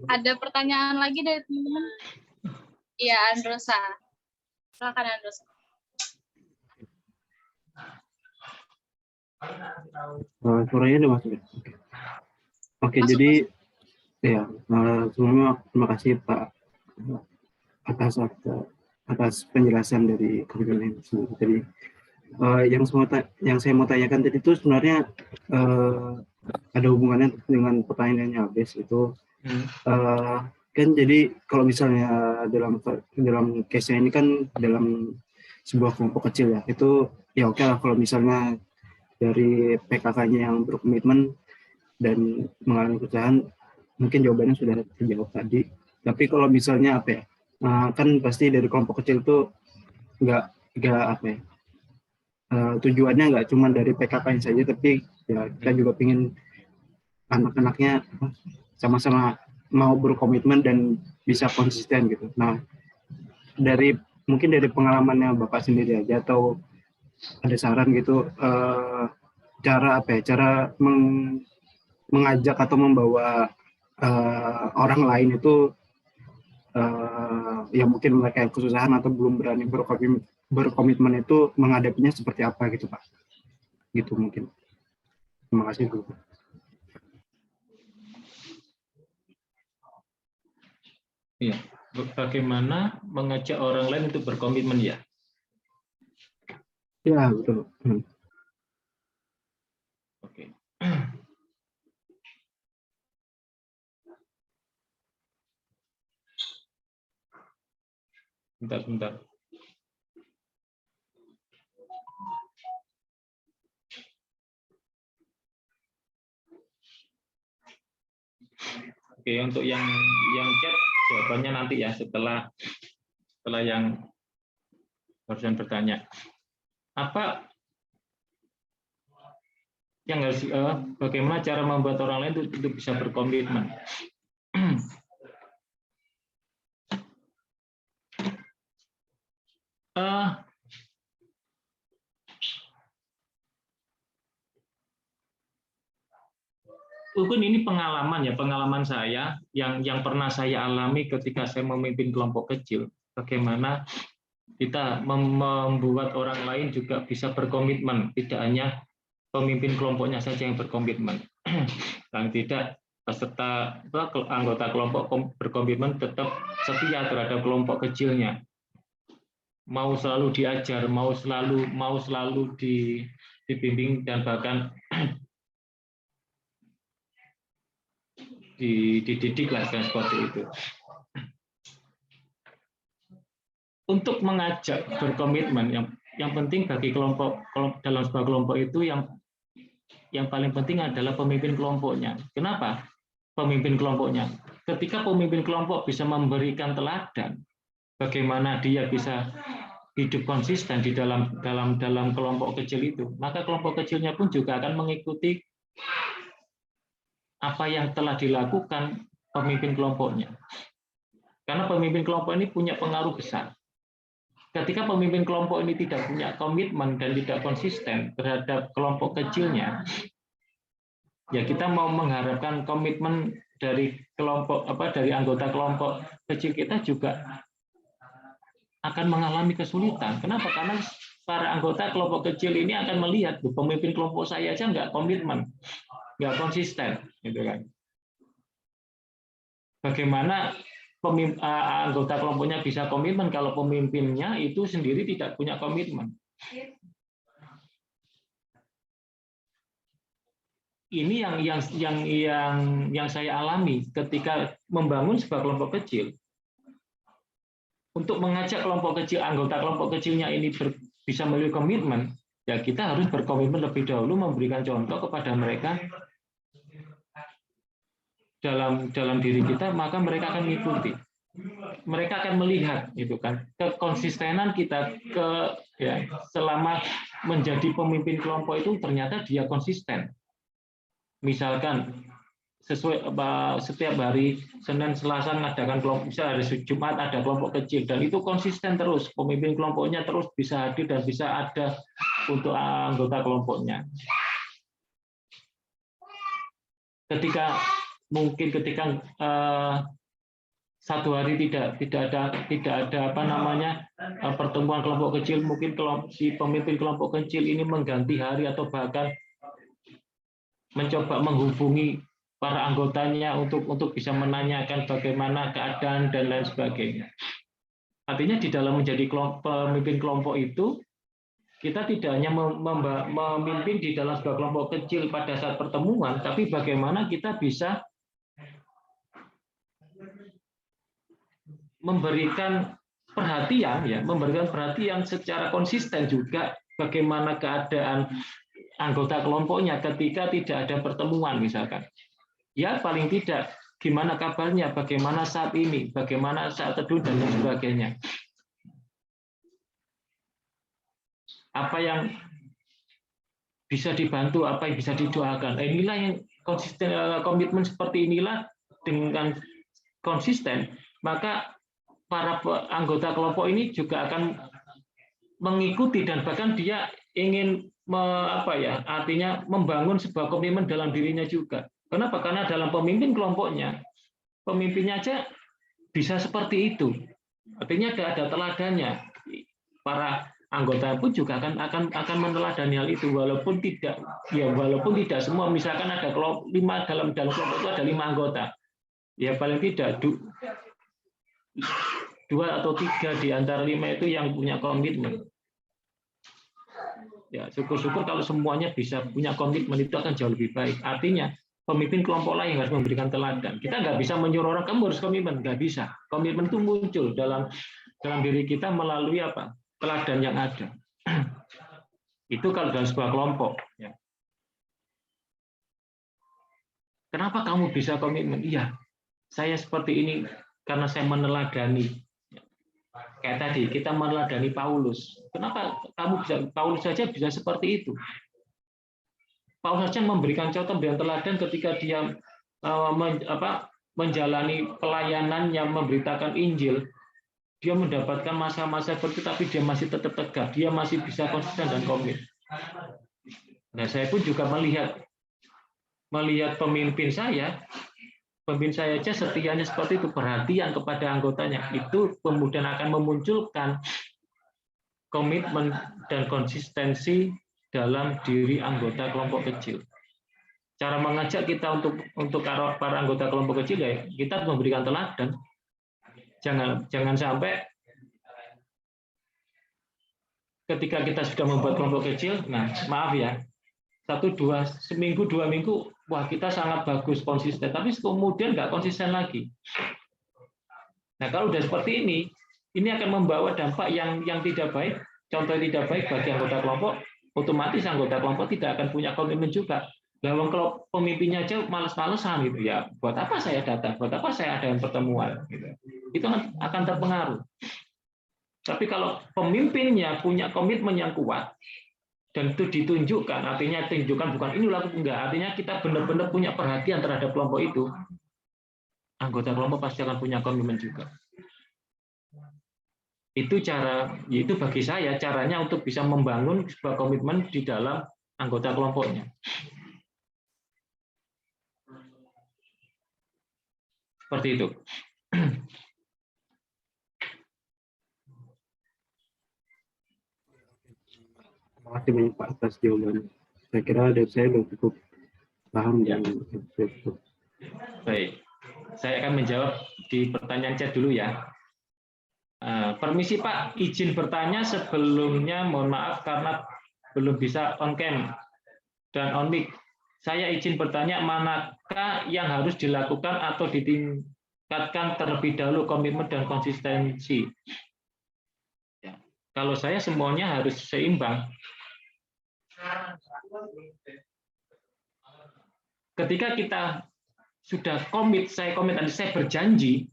ada pertanyaan lagi dari teman-teman? Iya, Androsa. Silakan Androsa. Suaranya udah masuk ya? Oke, Masuk, jadi ya sebelumnya terima kasih Pak atas penjelasan dari kebetulan ini. Jadi yang saya mau tanyakan tadi itu sebenarnya ada hubungannya dengan pertanyaannya habis itu. Kan jadi kalau misalnya dalam case-nya ini kan dalam sebuah kelompok kecil ya, itu ya oke lah kalau misalnya dari PKK-nya yang berkomitmen dan mengalami kesusahan, mungkin jawabannya sudah terjawab tadi. Tapi kalau misalnya apa ya, kan pasti dari kelompok kecil itu nggak apa ya, tujuannya nggak cuma dari PKK saja, tapi ya kita juga ingin anak-anaknya sama-sama mau berkomitmen dan bisa konsisten gitu. Nah, mungkin dari pengalamannya Bapak sendiri aja, atau ada saran gitu, cara apa ya, cara mengajak atau membawa orang lain itu yang mungkin mereka yang kesusahan atau belum berani berkomitmen itu menghadapinya seperti apa gitu Pak? Gitu mungkin. Terima kasih Guru. Iya, bagaimana mengajak orang lain untuk berkomitmen ya? Ya betul. Oke. Bentar. Oke, untuk yang chat jawabannya nanti ya setelah yang barusan bertanya. Apa yang harus bagaimana cara membuat orang lain untuk bisa berkomitmen? Mungkin ini pengalaman saya yang pernah saya alami ketika saya memimpin kelompok kecil. Bagaimana kita membuat orang lain juga bisa berkomitmen, tidak hanya pemimpin kelompoknya saja yang berkomitmen. Dan tidak peserta anggota kelompok berkomitmen tetap setia terhadap kelompok kecilnya. Mau selalu diajar, mau selalu dibimbing dan bahkan dididik lah seperti itu. Untuk mengajak berkomitmen yang penting bagi kelompok dalam sebuah kelompok itu yang paling penting adalah pemimpin kelompoknya. Kenapa? Pemimpin kelompoknya. Ketika pemimpin kelompok bisa memberikan teladan bagaimana dia bisa hidup konsisten di dalam kelompok kecil itu, maka kelompok kecilnya pun juga akan mengikuti apa yang telah dilakukan pemimpin kelompoknya. Karena pemimpin kelompok ini punya pengaruh besar. Ketika pemimpin kelompok ini tidak punya komitmen dan tidak konsisten terhadap kelompok kecilnya, ya kita mau mengharapkan komitmen dari dari anggota kelompok kecil kita juga akan mengalami kesulitan. Kenapa? Karena para anggota kelompok kecil ini akan melihat pemimpin kelompok saya aja nggak komitmen, nggak konsisten, gitu kan? Bagaimana anggota kelompoknya bisa komitmen kalau pemimpinnya itu sendiri tidak punya komitmen? Ini yang saya alami ketika membangun sebuah kelompok kecil. Untuk mengajak kelompok kecil, anggota kelompok kecilnya ini bisa memiliki komitmen, ya kita harus berkomitmen lebih dahulu, memberikan contoh kepada mereka dalam diri kita, maka mereka akan mengikuti. Mereka akan melihat, gitu kan, kekonsistenan kita selama menjadi pemimpin kelompok itu ternyata dia konsisten. Misalkan sesuai setiap hari Senin, Selasa mengadakan kelompok, bisa hari Jumat ada kelompok kecil, dan itu konsisten terus, pemimpin kelompoknya terus bisa hadir dan bisa ada untuk anggota kelompoknya. Ketika satu hari tidak ada pertemuan kelompok kecil, mungkin si pemimpin kelompok kecil ini mengganti hari atau bahkan mencoba menghubungi para anggotanya untuk bisa menanyakan bagaimana keadaan dan lain sebagainya. Artinya di dalam menjadi pemimpin kelompok itu, kita tidak hanya memimpin di dalam sebuah kelompok kecil pada saat pertemuan, tapi bagaimana kita bisa memberikan perhatian secara konsisten juga bagaimana keadaan anggota kelompoknya ketika tidak ada pertemuan misalkan. Ya paling tidak gimana kabarnya, bagaimana saat ini, bagaimana saat teduh dan lain sebagainya. Apa yang bisa dibantu, apa yang bisa didoakan. Inilah yang konsisten, komitmen seperti inilah dengan konsisten, maka para anggota kelompok ini juga akan mengikuti dan bahkan dia ingin artinya membangun sebuah komitmen dalam dirinya juga. Kenapa? Karena dalam pemimpin kelompoknya, pemimpinnya aja bisa seperti itu. Artinya ada teladannya. Para anggota pun juga akan meneladani hal itu, walaupun tidak semua. Misalkan ada dalam kelompok itu ada 5 anggota, ya paling tidak 2 atau 3 di antara 5 itu yang punya komitmen. Ya syukur-syukur kalau semuanya bisa punya komitmen, itu akan jauh lebih baik. Artinya pemimpin kelompok lain harus memberikan teladan. Kita nggak bisa menyuruh orang kamu harus komitmen, nggak bisa. Komitmen itu muncul dalam diri kita melalui teladan yang ada. Itu kalau dalam sebuah kelompok. Ya. Kenapa kamu bisa komitmen? Iya, saya seperti ini karena saya meneladani. Kayak tadi kita meneladani Paulus. Kenapa kamu bisa? Paulus saja bisa seperti itu. Paulus saja memberikan contoh, memberikan teladan ketika dia menjalani pelayanan yang memberitakan Injil. Dia mendapatkan masa-masa seperti itu, tapi dia masih tetap tegak, dia masih bisa konsisten dan komit. Nah, saya pun juga melihat pemimpin saya aja setianya seperti itu, perhatian kepada anggotanya, itu kemudian akan memunculkan komitmen dan konsistensi dalam diri anggota kelompok kecil. Cara mengajak kita untuk para anggota kelompok kecil ya kita memberikan teladan. Jangan sampai ketika kita sudah membuat kelompok kecil, nah maaf ya, 1-2 seminggu 2 minggu, wah kita sangat bagus konsisten, tapi kemudian nggak konsisten lagi. Nah kalau udah seperti ini akan membawa dampak yang tidak baik, contoh tidak baik bagi anggota kelompok. Otomatis anggota kelompok tidak akan punya komitmen juga. Kalau pemimpinnya aja males-malesan gitu ya, buat apa saya datang, buat apa saya ada pertemuan, gitu. Itu akan terpengaruh. Tapi kalau pemimpinnya punya komitmen yang kuat dan itu ditunjukkan, artinya tunjukkan bukan ini laku enggak, artinya kita benar-benar punya perhatian terhadap kelompok itu, anggota kelompok pasti akan punya komitmen juga. Itu bagi saya caranya untuk bisa membangun sebuah komitmen di dalam anggota kelompoknya. Seperti itu. Terima kasih banyak Pak atas jawabannya. Saya kira dari saya sudah cukup paham dan cukup. Baik, saya akan menjawab di pertanyaan chat dulu ya. Permisi Pak, izin bertanya sebelumnya, mohon maaf karena belum bisa on cam dan on mic. Saya izin bertanya, manakah yang harus dilakukan atau ditingkatkan terlebih dahulu komitmen dan konsistensi? Ya, kalau saya semuanya harus seimbang. Ketika kita sudah komit, saya berjanji,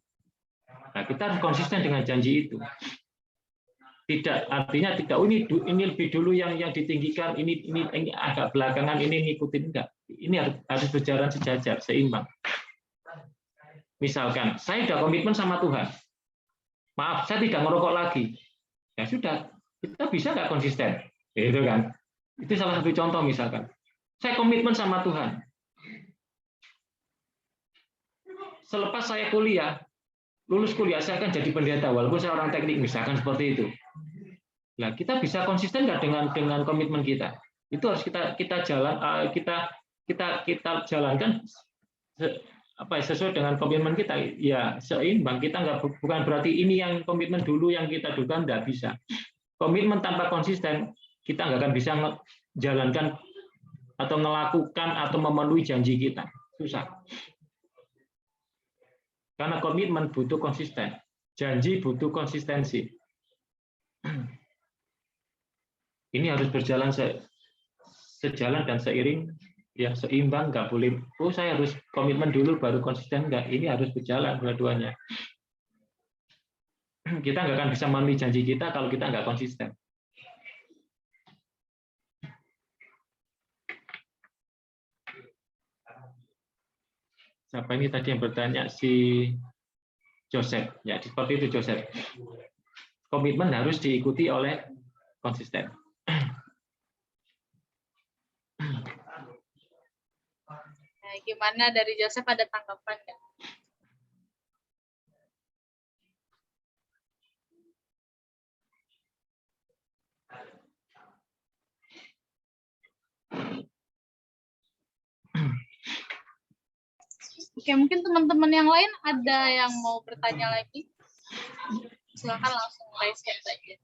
nah, kita harus konsisten dengan janji itu. Artinya ini lebih dulu yang ditinggikan, ini agak belakangan, ini ngikutin enggak. Ini harus berjalan sejajar, seimbang. Misalkan saya sudah komitmen sama Tuhan, maaf saya tidak merokok lagi, ya sudah, kita bisa nggak konsisten, itu kan? Itu salah satu contoh. Misalkan saya komitmen sama Tuhan, selepas saya kuliah, lulus kuliah saya akan jadi pendeta walaupun saya orang teknik, misalkan seperti itu. Nah, kita bisa konsisten nggak dengan komitmen kita? Itu harus kita jalankan sesuai dengan komitmen kita, ya seimbang. Kita bukan berarti ini yang komitmen dulu yang kita duga, nggak bisa. Komitmen tanpa konsisten kita nggak akan bisa jalankan atau melakukan atau memenuhi janji kita, susah. Karena komitmen butuh konsisten, janji butuh konsistensi. Ini harus berjalan sejalan dan seiring, ya seimbang. Nggak boleh, oh saya harus komitmen dulu baru konsisten, nggak. Ini harus berjalan dua-duanya. Kita nggak akan bisa memenuhi janji kita kalau kita nggak konsisten. Siapa ini tadi yang bertanya? Si Joseph. Ya, seperti itu Joseph. Komitmen harus diikuti oleh konsisten. Nah, gimana dari Joseph, ada tanggapan nggak? Oke, mungkin teman-teman yang lain ada yang mau bertanya lagi? Silakan langsung raise hand aja.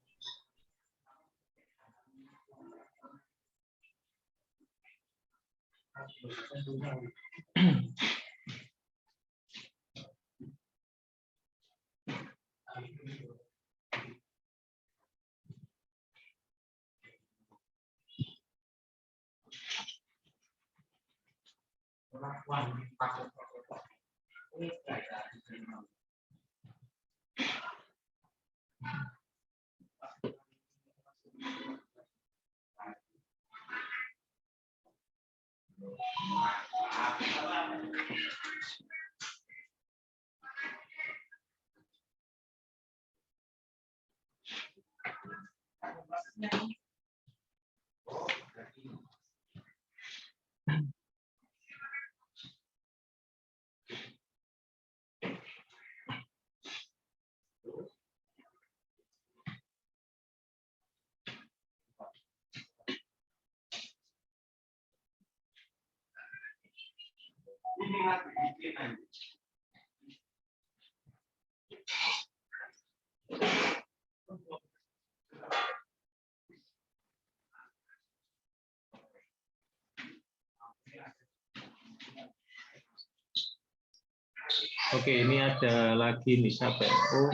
Oke, ini ada lagi nih, siapa? Oh,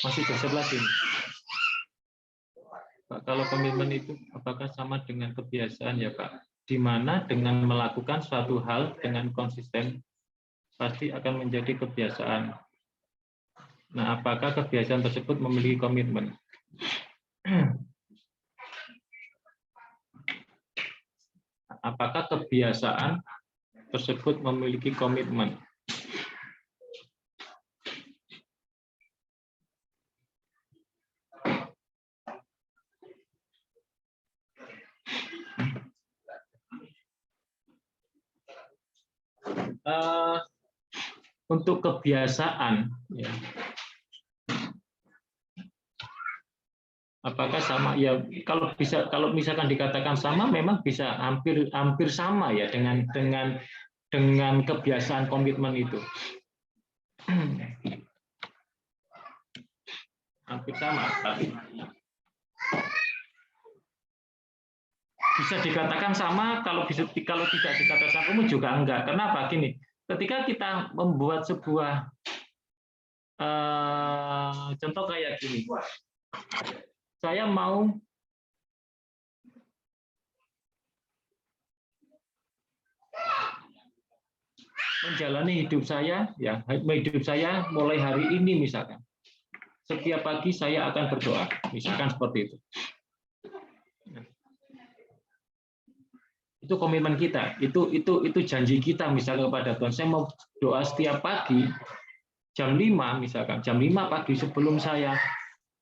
masih Joseph lagi. Pak, kalau komitmen itu apakah sama dengan kebiasaan ya Pak? Di mana dengan melakukan suatu hal dengan konsisten pasti akan menjadi kebiasaan. Nah, apakah kebiasaan tersebut memiliki komitmen? Apakah kebiasaan tersebut memiliki komitmen? Untuk kebiasaan, ya, apakah sama? Ya, kalau misalkan dikatakan sama, memang bisa hampir sama ya dengan kebiasaan komitmen itu. Hampir sama, tapi bisa dikatakan sama. Kalau tidak dikatakan sama juga enggak. Kenapa? Gini, ketika kita membuat sebuah contoh kayak gini, saya mau menjalani hidup saya, ya hidup saya mulai hari ini misalkan. Setiap pagi saya akan berdoa, misalkan seperti itu. Itu komitmen kita, itu janji kita misalnya kepada Tuhan. Saya mau doa setiap pagi jam 5 misalkan, jam 5 pagi sebelum saya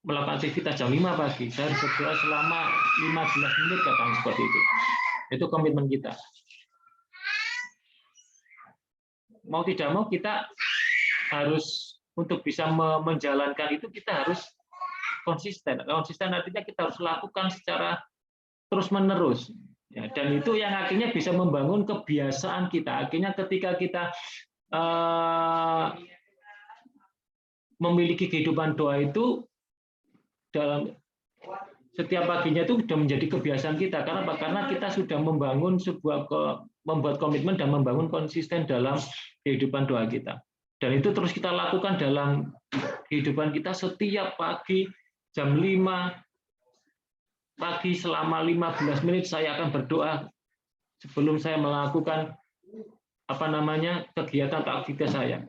melakukan aktivitas jam 5 pagi, saya harus berdoa selama 15 menit katakan seperti itu. Itu komitmen kita. Mau tidak mau kita harus untuk bisa menjalankan itu kita harus konsisten. Konsisten artinya kita harus lakukan secara terus-menerus. Ya, dan itu yang akhirnya bisa membangun kebiasaan kita. Akhirnya ketika kita memiliki kehidupan doa itu dalam setiap paginya itu sudah menjadi kebiasaan kita. Karena apa? Karena kita sudah membangun membuat komitmen dan membangun konsisten dalam kehidupan doa kita. Dan itu terus kita lakukan dalam kehidupan kita setiap pagi jam 5 pagi selama 15 menit saya akan berdoa sebelum saya melakukan kegiatan atau aktivitas saya.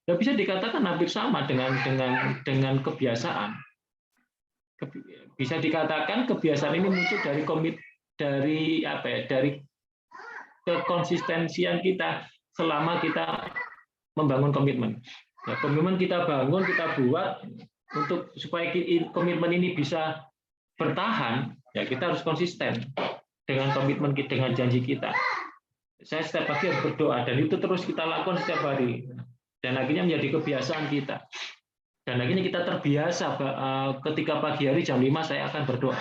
Ya, bisa dikatakan hampir sama dengan kebiasaan. Bisa dikatakan kebiasaan ini muncul dari kekonsistensian kita selama kita membangun komitmen. Ya, komitmen kita bangun, kita buat supaya komitmen ini bisa bertahan, ya kita harus konsisten dengan komitmen kita, dengan janji kita. Saya setiap pagi harus berdoa dan itu terus kita lakukan setiap hari. Dan akhirnya menjadi kebiasaan kita. Dan akhirnya kita terbiasa ketika pagi hari jam 5 saya akan berdoa.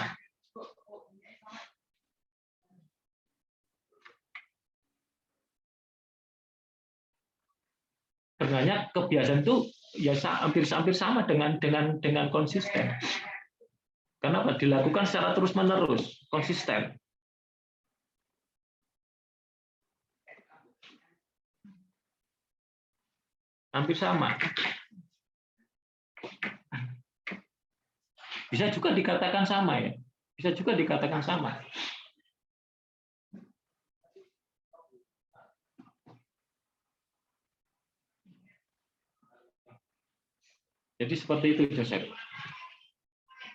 Sebenarnya kebiasaan itu ya hampir sama dengan konsisten. Kenapa? Dilakukan secara terus-menerus, konsisten. Hampir sama. Bisa juga dikatakan sama ya. Bisa juga dikatakan sama. Jadi seperti itu, Joseph.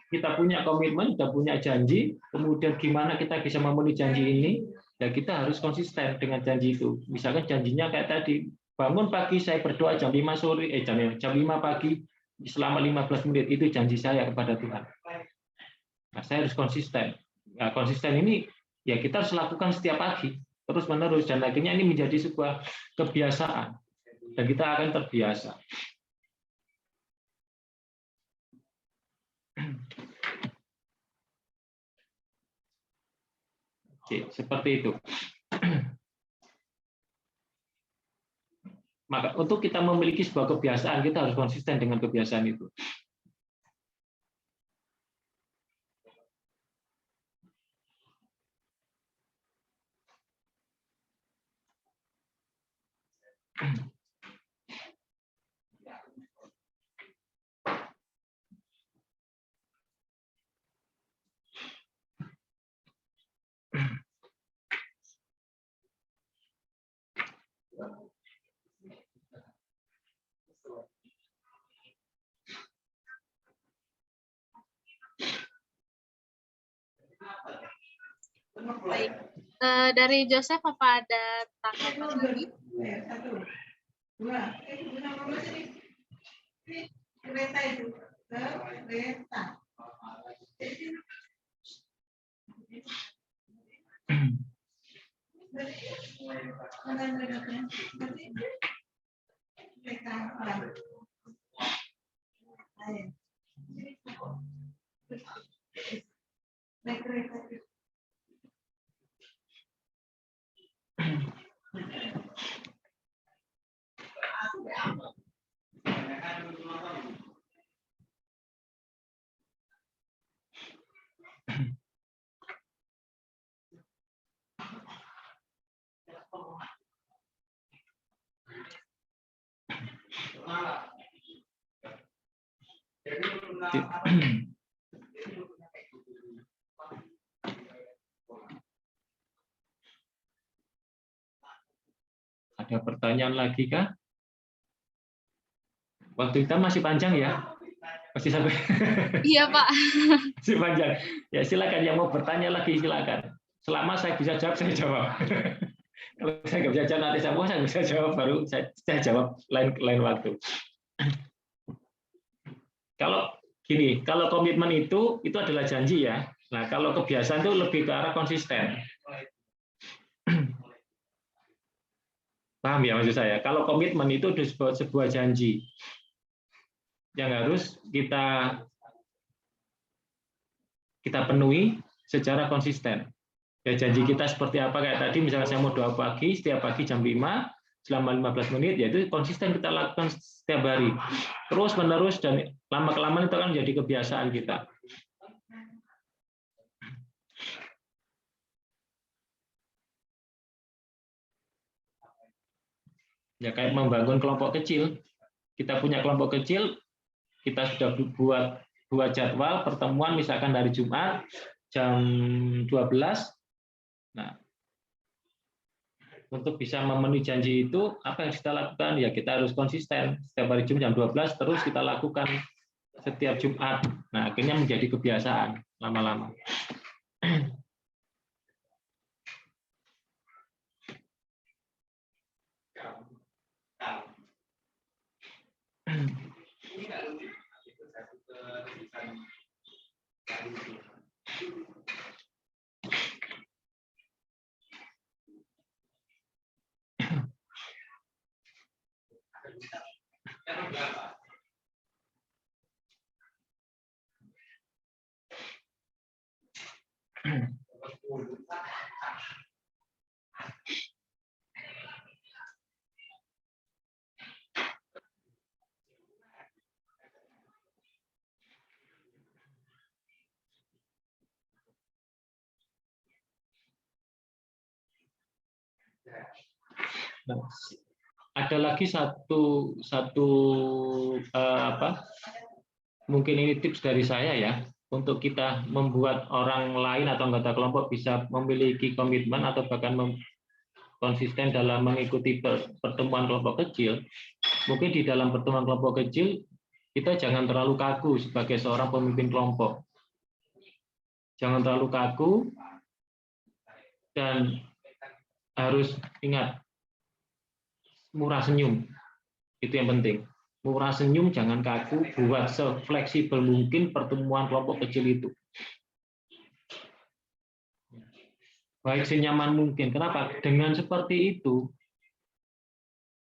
Kita punya komitmen, kita punya janji, kemudian gimana kita bisa memenuhi janji ini, ya kita harus konsisten dengan janji itu. Misalkan janjinya kayak tadi, bangun pagi saya berdoa jam 5 sore, jam 5 pagi selama 15 menit, itu janji saya kepada Tuhan. Nah, saya harus konsisten. Nah, konsisten ini ya kita harus lakukan setiap pagi, terus-menerus, dan akhirnya ini menjadi sebuah kebiasaan, dan kita akan terbiasa. Oke, seperti itu. Maka untuk kita memiliki sebuah kebiasaan, kita harus konsisten dengan kebiasaan itu. Baik. Dari Joseph apa ada tanggapan lagi? Ada pertanyaan lagi kah? Waktu kita masih panjang ya? Masih sampai? Iya, Pak. Masih panjang. Ya silakan, yang mau bertanya lagi silakan. Selama saya bisa jawab, saya jawab. Kalau saya nggak bisa jawab nanti saya bisa jawab baru saya jawab lain waktu. Kalau gini, kalau komitmen itu adalah janji ya. Nah, kalau kebiasaan itu lebih ke arah konsisten. Paham ya maksud saya? Kalau komitmen itu sebuah janji yang harus kita penuhi secara konsisten. Ya, janji kita seperti apa kayak tadi, misalnya saya mau doa pagi, setiap pagi jam 5 selama 15 menit, yaitu konsisten kita lakukan setiap hari. Terus menerus dan lama-kelamaan itu akan menjadi kebiasaan kita. Ya kayak membangun kelompok kecil. Kita punya kelompok kecil, kita sudah buat jadwal pertemuan misalkan hari Jumat jam 12. Nah, untuk bisa memenuhi janji itu apa yang kita lakukan? Ya kita harus konsisten. Setiap hari Jumat jam 12 terus kita lakukan setiap Jumat. Nah, akhirnya menjadi kebiasaan lama-lama. Nah, ada lagi satu mungkin ini tips dari saya ya, untuk kita membuat orang lain atau anggota kelompok bisa memiliki komitmen atau bahkan konsisten dalam mengikuti pertemuan kelompok kecil. Mungkin di dalam pertemuan kelompok kecil kita jangan terlalu kaku sebagai seorang pemimpin kelompok. Jangan terlalu kaku dan harus ingat murah senyum, itu yang penting. Murah senyum, jangan kaku, buat sefleksibel mungkin pertemuan kelompok kecil itu. Baik senyaman mungkin. Kenapa? Dengan seperti itu,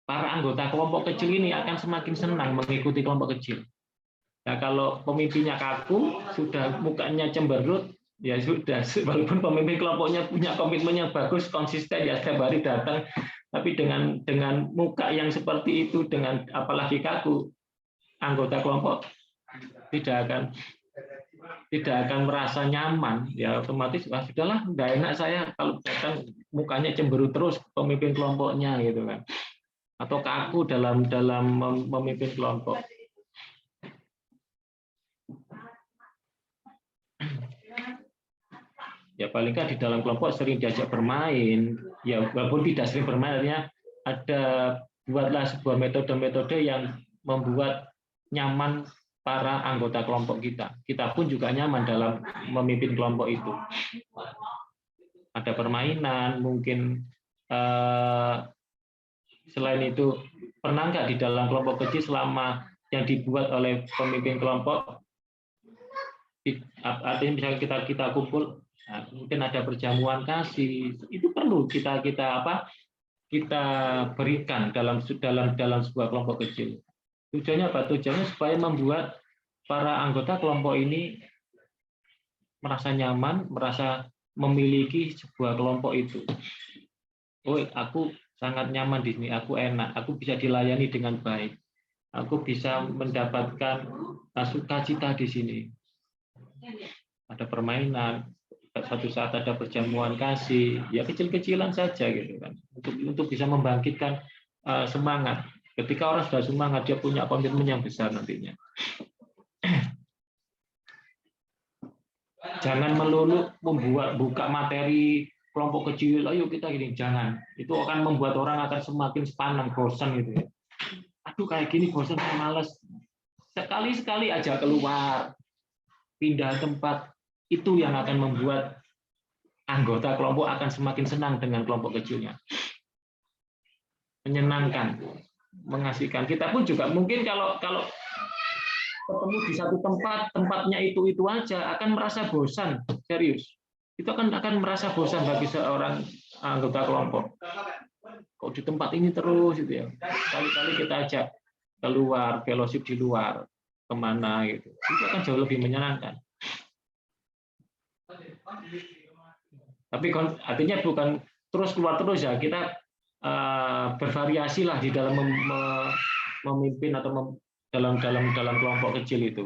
para anggota kelompok kecil ini akan semakin senang mengikuti kelompok kecil. Nah, kalau pemimpinnya kaku, sudah mukanya cemberut, ya sudah, walaupun pemimpin kelompoknya punya komitmen yang bagus, konsisten, ya setiap hari datang, tapi dengan muka yang seperti itu, dengan apalagi kaku, anggota kelompok tidak akan merasa nyaman. Ya otomatis, sudahlah, nggak enak saya kalau datang mukanya cemberut terus pemimpin kelompoknya gitu kan, atau kaku dalam memimpin kelompok. Ya paling nggak di dalam kelompok sering diajak bermain, ya walaupun tidak sering bermain, artinya buatlah sebuah metode-metode yang membuat nyaman para anggota kelompok kita. Kita pun juga nyaman dalam memimpin kelompok itu. Ada permainan, mungkin selain itu, pernah nggak di dalam kelompok kecil selama yang dibuat oleh pemimpin kelompok, artinya misalnya kita kumpul, nah, mungkin ada perjamuan kasih, itu perlu kita berikan dalam sebuah kelompok kecil. Tujuannya apa? Tujuannya supaya membuat para anggota kelompok ini merasa nyaman, merasa memiliki sebuah kelompok itu. Oh, aku sangat nyaman di sini, aku enak, aku bisa dilayani dengan baik, aku bisa mendapatkan sukacita di sini. Ada permainan, suatu saat ada perjamuan kasih, ya kecil-kecilan saja gitu kan, untuk bisa membangkitkan semangat. Ketika orang sudah semangat, dia punya komitmen yang besar nantinya. Jangan melulu buka materi kelompok kecil, ayo kita gini, jangan. Itu akan membuat orang akan semakin sepanang, bosan gitu ya. Aduh kayak gini bosan, malas. Sekali-sekali aja keluar, pindah tempat, itu yang akan membuat anggota kelompok akan semakin senang dengan kelompok kecilnya. menyenangkan, mengasihkan. Kita pun juga mungkin kalau ketemu di satu tempat, tempatnya itu aja, akan merasa bosan, serius. Itu akan merasa bosan bagi seorang anggota kelompok. Kok di tempat ini terus gitu ya. Kali-kali kita ajak keluar, fellowship di luar, kemana gitu. Itu akan jauh lebih menyenangkan. Tapi artinya bukan terus keluar terus ya, kita bervariasi lah di dalam memimpin atau dalam kelompok kecil itu.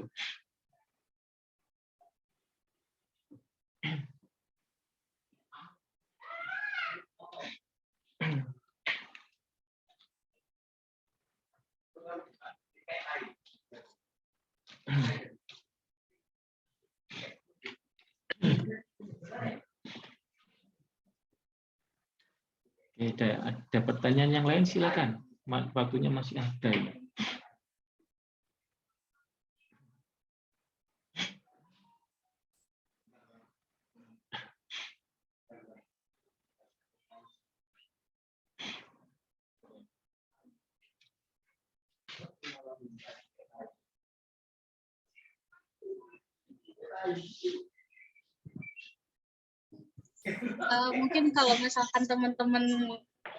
Oke, ada pertanyaan yang lain silakan. Waktunya masih ada ya. Mungkin kalau misalkan teman-teman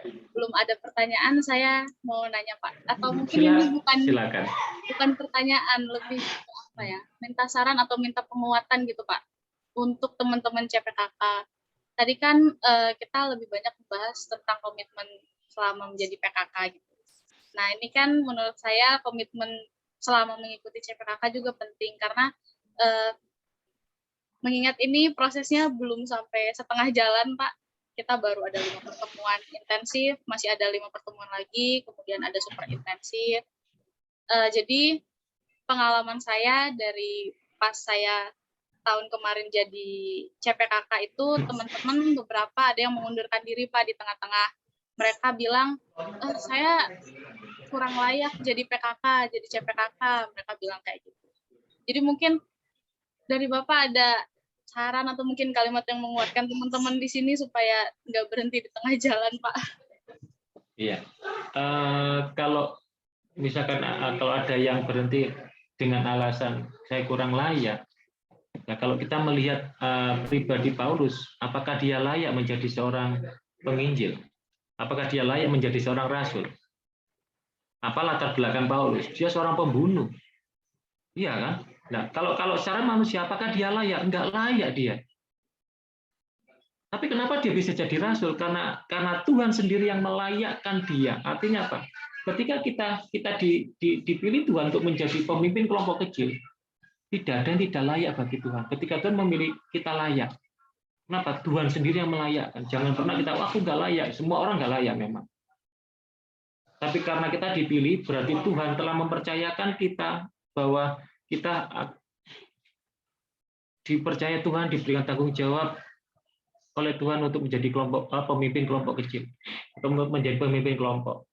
belum ada pertanyaan, saya mau nanya Pak. Atau mungkin ini bukan pertanyaan, lebih apa ya? Minta saran atau minta penguatan gitu Pak untuk teman-teman CPKK. Tadi kan kita lebih banyak membahas tentang komitmen selama menjadi PKK gitu. Nah ini kan menurut saya komitmen selama mengikuti CPKK juga penting karena mengingat ini prosesnya belum sampai setengah jalan, Pak. Kita baru ada 5 pertemuan intensif, masih ada 5 pertemuan lagi, kemudian ada super intensif. Jadi pengalaman saya dari pas saya tahun kemarin jadi CPKK itu, teman-teman beberapa ada yang mengundurkan diri, Pak, di tengah-tengah. Mereka bilang, saya kurang layak jadi PKK, jadi CPKK. Mereka bilang kayak gitu. Jadi mungkin dari Bapak ada saran atau mungkin kalimat yang menguatkan teman-teman di sini supaya nggak berhenti di tengah jalan, Pak? Iya. Kalau misalkan kalau ada yang berhenti dengan alasan saya kurang layak, nah kalau kita melihat pribadi Paulus, apakah dia layak menjadi seorang penginjil? Apakah dia layak menjadi seorang rasul? Apa latar belakang Paulus? Dia seorang pembunuh. Iya kan? Nah, kalau secara manusia, apakah dia layak? Enggak layak dia. Tapi kenapa dia bisa jadi rasul? Karena Tuhan sendiri yang melayakkan dia. Artinya apa? Ketika kita dipilih Tuhan untuk menjadi pemimpin kelompok kecil, tidak ada yang tidak layak bagi Tuhan. Ketika Tuhan memilih, kita layak. Kenapa? Tuhan sendiri yang melayakkan. Jangan pernah kita, aku nggak layak. Semua orang nggak layak memang. Tapi karena kita dipilih, berarti Tuhan telah mempercayakan kita bahwa kita dipercaya Tuhan, diberikan tanggung jawab oleh Tuhan untuk menjadi pemimpin kelompok kecil, atau menjadi pemimpin kelompok.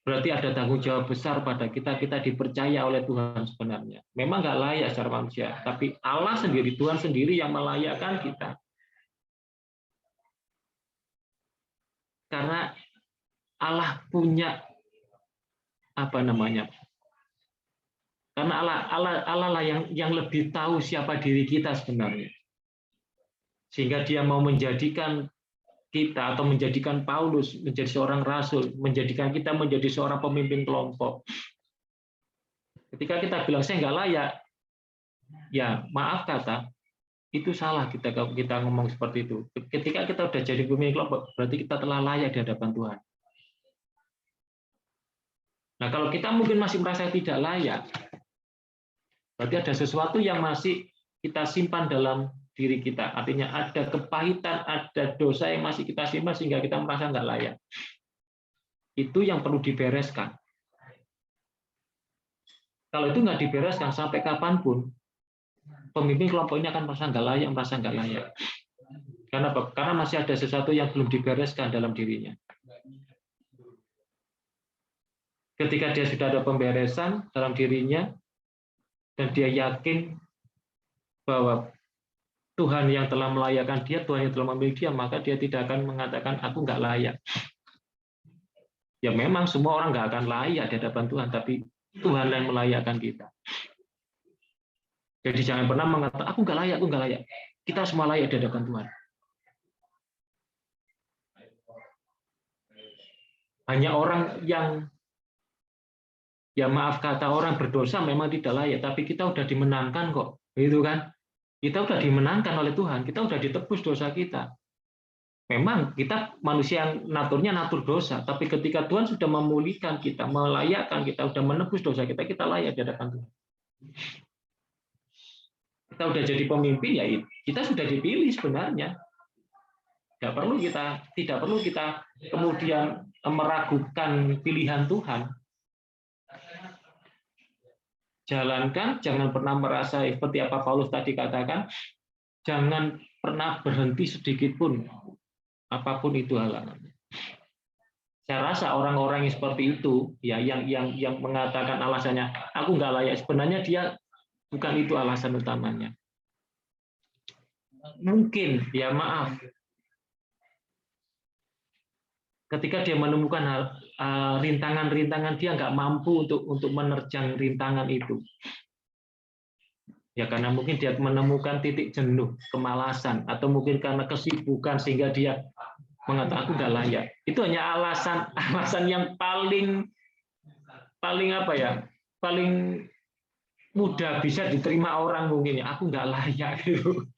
Berarti ada tanggung jawab besar pada kita dipercaya oleh Tuhan sebenarnya. Memang nggak layak secara manusia, tapi Allah sendiri, Tuhan sendiri yang melayakkan kita. Karena Allah punya karena Allah lah yang lebih tahu siapa diri kita sebenarnya. Sehingga dia mau menjadikan kita atau menjadikan Paulus menjadi seorang rasul, menjadikan kita menjadi seorang pemimpin kelompok. Ketika kita bilang saya nggak layak, ya maaf kata, itu salah kita ngomong seperti itu. Ketika kita udah jadi pemimpin kelompok, berarti kita telah layak di hadapan Tuhan. Nah kalau kita mungkin masih merasa tidak layak, berarti ada sesuatu yang masih kita simpan dalam diri kita. Artinya ada kepahitan, ada dosa yang masih kita simpan sehingga kita merasa nggak layak. Itu yang perlu dibereskan. Kalau itu nggak dibereskan sampai kapanpun, pemimpin kelompok ini akan merasa nggak layak. Karena apa? Karena masih ada sesuatu yang belum dibereskan dalam dirinya. Ketika dia sudah ada pemberesan dalam dirinya, dan dia yakin bahwa Tuhan yang telah melayakkan dia, Tuhan yang telah memilih dia, maka dia tidak akan mengatakan, aku nggak layak. Ya memang semua orang nggak akan layak di hadapan Tuhan, tapi Tuhan yang melayakkan kita. Jadi jangan pernah mengatakan, aku nggak layak, aku nggak layak. Kita semua layak di hadapan Tuhan. Hanya orang yang, ya maaf kata orang berdosa memang tidak layak, tapi kita udah dimenangkan kok, gitu kan? Kita udah dimenangkan oleh Tuhan, kita udah ditebus dosa kita. Memang kita manusia yang naturnya natur dosa, tapi ketika Tuhan sudah memulihkan kita, melayakkan kita, sudah menebus dosa kita, kita layak di hadapan Tuhan. Kita udah jadi pemimpin, ya kita sudah dipilih sebenarnya. Tidak perlu kita kemudian meragukan pilihan Tuhan. Jalankan, jangan pernah merasa seperti apa Paulus tadi katakan, jangan pernah berhenti sedikit pun, apapun itu halangannya. Saya rasa orang-orang yang seperti itu, ya yang mengatakan alasannya, aku nggak layak, sebenarnya dia bukan itu alasan utamanya. Mungkin, ya maaf, ketika dia menemukan rintangan-rintangan, dia nggak mampu untuk menerjang rintangan itu. Ya karena mungkin dia menemukan titik jenuh, kemalasan, atau mungkin karena kesibukan sehingga dia mengatakan aku nggak layak. Itu hanya alasan yang paling apa ya, paling mudah bisa diterima orang mungkin ya. Aku nggak layak gitu.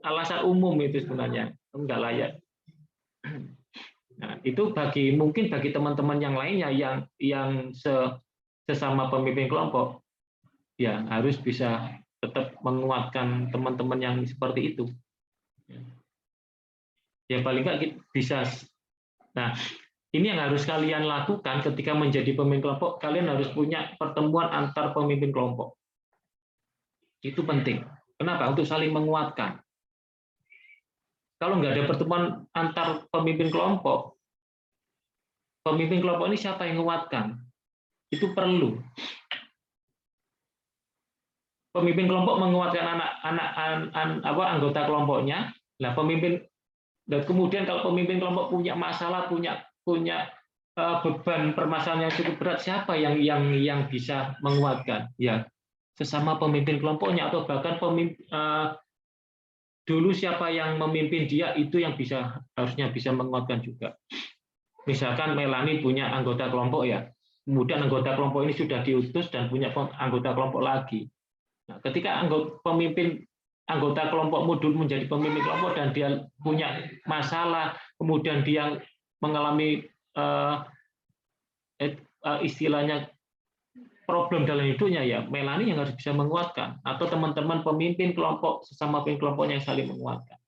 Alasan umum itu sebenarnya, aku nggak layak. Nah, itu mungkin bagi teman-teman yang lainnya yang sesama pemimpin kelompok, ya harus bisa tetap menguatkan teman-teman yang seperti itu. Ya paling nggak bisa. Nah, ini yang harus kalian lakukan ketika menjadi pemimpin kelompok. Kalian harus punya pertemuan antar pemimpin kelompok. Itu penting. Kenapa? Untuk saling menguatkan. Kalau nggak ada pertemuan antar pemimpin kelompok ini siapa yang menguatkan? Itu perlu. Pemimpin kelompok menguatkan anggota kelompoknya. Nah, dan kemudian kalau pemimpin kelompok punya masalah, punya beban permasalahan yang cukup berat, siapa yang bisa menguatkan? Ya, sesama pemimpin kelompoknya, atau bahkan dulu siapa yang memimpin dia itu yang harusnya bisa menguatkan juga. Misalkan Melani punya anggota kelompok ya, kemudian anggota kelompok ini sudah diutus dan punya anggota kelompok lagi. Nah, ketika anggota kelompokmu dulu menjadi pemimpin kelompok dan dia punya masalah, kemudian dia mengalami istilahnya problem dalam hidupnya, ya Melani yang harus bisa menguatkan, atau teman-teman pemimpin kelompok sesama pemimpin kelompoknya yang saling menguatkan.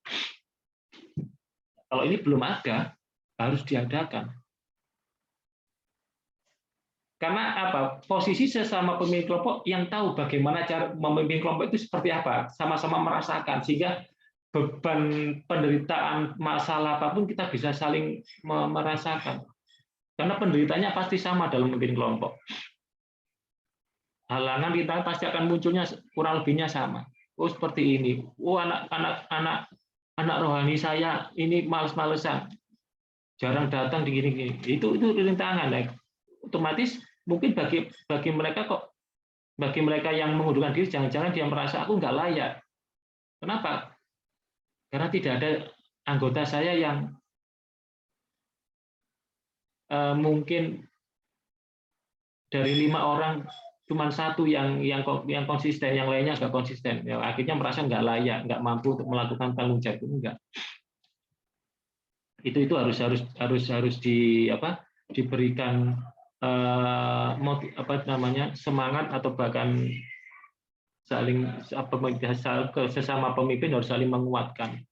Kalau ini belum ada, harus diadakan. Karena apa? Posisi sesama pemimpin kelompok yang tahu bagaimana cara memimpin kelompok itu seperti apa, sama-sama merasakan, sehingga beban penderitaan masalah apapun kita bisa saling merasakan. Karena penderitanya pasti sama dalam memimpin kelompok. Halangan rintangan pasti akan munculnya kurang lebihnya sama. Oh seperti ini. Oh anak rohani saya ini males-malesan, jarang datang di gini-gini. Itu rintangan. Ya. Otomatis mungkin bagi mereka yang mengundurkan diri, jangan-jangan dia merasa aku nggak layak. Kenapa? Karena tidak ada anggota saya yang mungkin dari 5 orang cuma 1 yang konsisten, yang lainnya nggak konsisten. Ya, akhirnya merasa nggak layak, nggak mampu untuk melakukan tanggung jawab. Enggak. Itu harus diberikan semangat, atau bahkan sesama pemimpin harus saling menguatkan.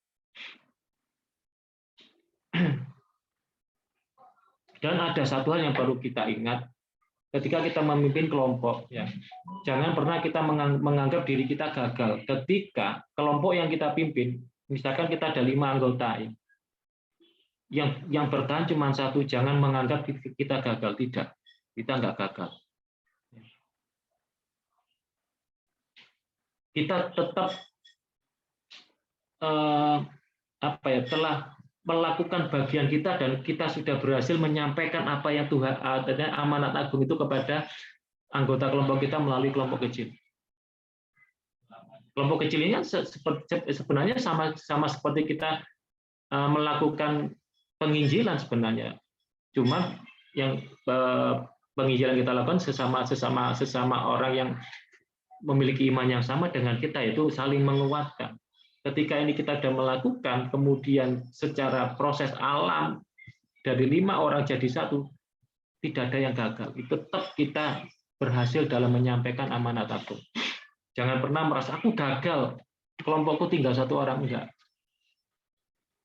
Dan ada satu hal yang perlu kita ingat ketika kita memimpin kelompok, ya jangan pernah kita menganggap diri kita gagal ketika kelompok yang kita pimpin, misalkan kita ada 5 anggota, yang bertahan cuma 1, jangan menganggap kita gagal. Tidak, kita nggak gagal. Kita tetap telah melakukan bagian kita dan kita sudah berhasil menyampaikan apa yang Tuhan amanat agung itu kepada anggota kelompok kita melalui kelompok kecil. Kelompok kecil ini sebenarnya sama seperti kita melakukan penginjilan sebenarnya. Cuma yang penginjilan kita lakukan sesama orang yang memiliki iman yang sama dengan kita, itu saling menguatkan. Ketika ini kita sudah melakukan, kemudian secara proses alam dari 5 orang jadi 1, tidak ada yang gagal. Tetap kita berhasil dalam menyampaikan amanat agung. Jangan pernah merasa aku gagal, kelompokku tinggal 1 orang, enggak.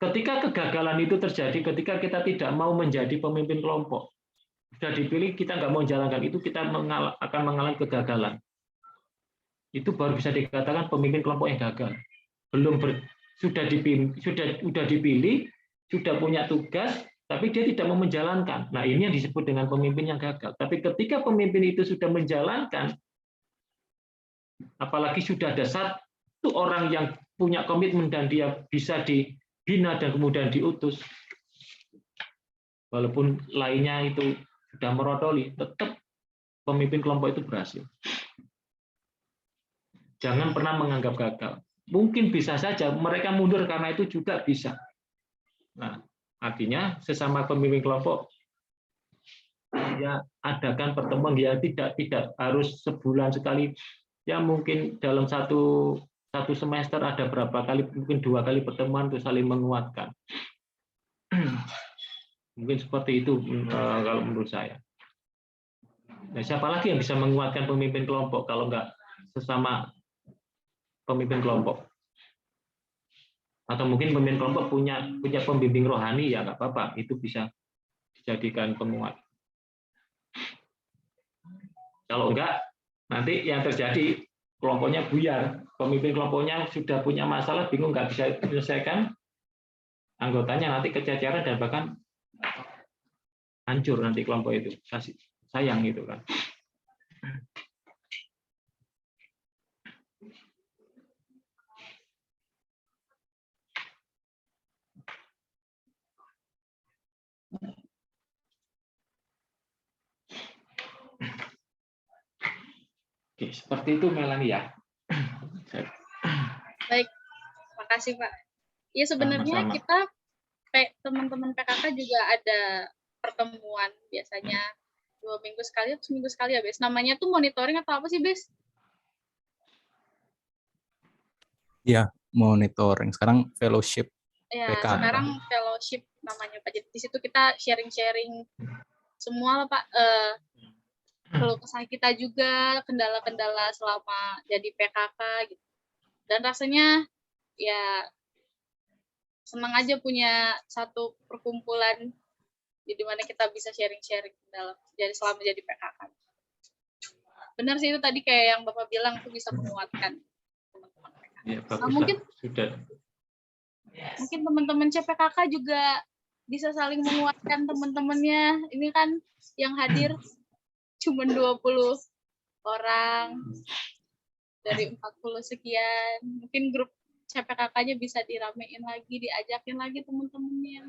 Ketika kegagalan itu terjadi, ketika kita tidak mau menjadi pemimpin kelompok, sudah dipilih kita nggak mau jalankan itu, kita akan mengalami kegagalan. Itu baru bisa dikatakan pemimpin kelompok yang gagal. Sudah dipilih, sudah punya tugas, tapi dia tidak mau menjalankan. Nah, ini yang disebut dengan pemimpin yang gagal. Tapi ketika pemimpin itu sudah menjalankan, apalagi sudah ada 1 orang yang punya komitmen dan dia bisa dibina dan kemudian diutus, walaupun lainnya itu sudah merotoli, tetap pemimpin kelompok itu berhasil. Jangan pernah menganggap gagal. Mungkin bisa saja mereka mundur karena itu juga bisa. Nah, artinya sesama pemimpin kelompok ya adakan pertemuan, ya tidak harus sebulan sekali, ya mungkin dalam satu semester ada berapa kali, mungkin 2 kali pertemuan untuk saling menguatkan. Mungkin seperti itu kalau menurut saya. Nah, siapa lagi yang bisa menguatkan pemimpin kelompok kalau enggak sesama pemimpin kelompok? Atau mungkin pemimpin kelompok punya pembimbing rohani, ya nggak apa-apa, itu bisa dijadikan penguat. Kalau enggak, nanti yang terjadi kelompoknya buyar, pemimpin kelompoknya sudah punya masalah, bingung, nggak bisa menyelesaikan, anggotanya nanti kececeran dan bahkan hancur nanti kelompok itu. Sayang itu kan. Oke, seperti itu Melanie ya. Baik, makasih Pak. Ya sebenarnya Sama-sama. kita teman-teman PKK juga ada pertemuan biasanya 2 minggu sekali atau seminggu sekali ya, Bes. Namanya tuh monitoring atau apa sih, Bes? Ya, monitoring. Sekarang fellowship Ya, PKK. sekarang fellowship namanya Pak. Jadi di situ kita sharing-sharing semua lah Pak. Keluh kesah kita juga, kendala-kendala selama jadi PKK gitu. Dan rasanya ya senang aja punya satu perkumpulan di mana kita bisa sharing-sharing dalam selama jadi PKK. Benar sih itu tadi kayak yang Bapak bilang itu bisa menguatkan teman-teman PKK. Ya, Nah, mungkin sudah. Mungkin teman-teman CPKK juga bisa saling menguatkan teman-temannya. Ini kan yang hadir cuma 20 orang dari 40 sekian. Mungkin grup CPKK-nya bisa diramein lagi, diajakin lagi teman-temannya.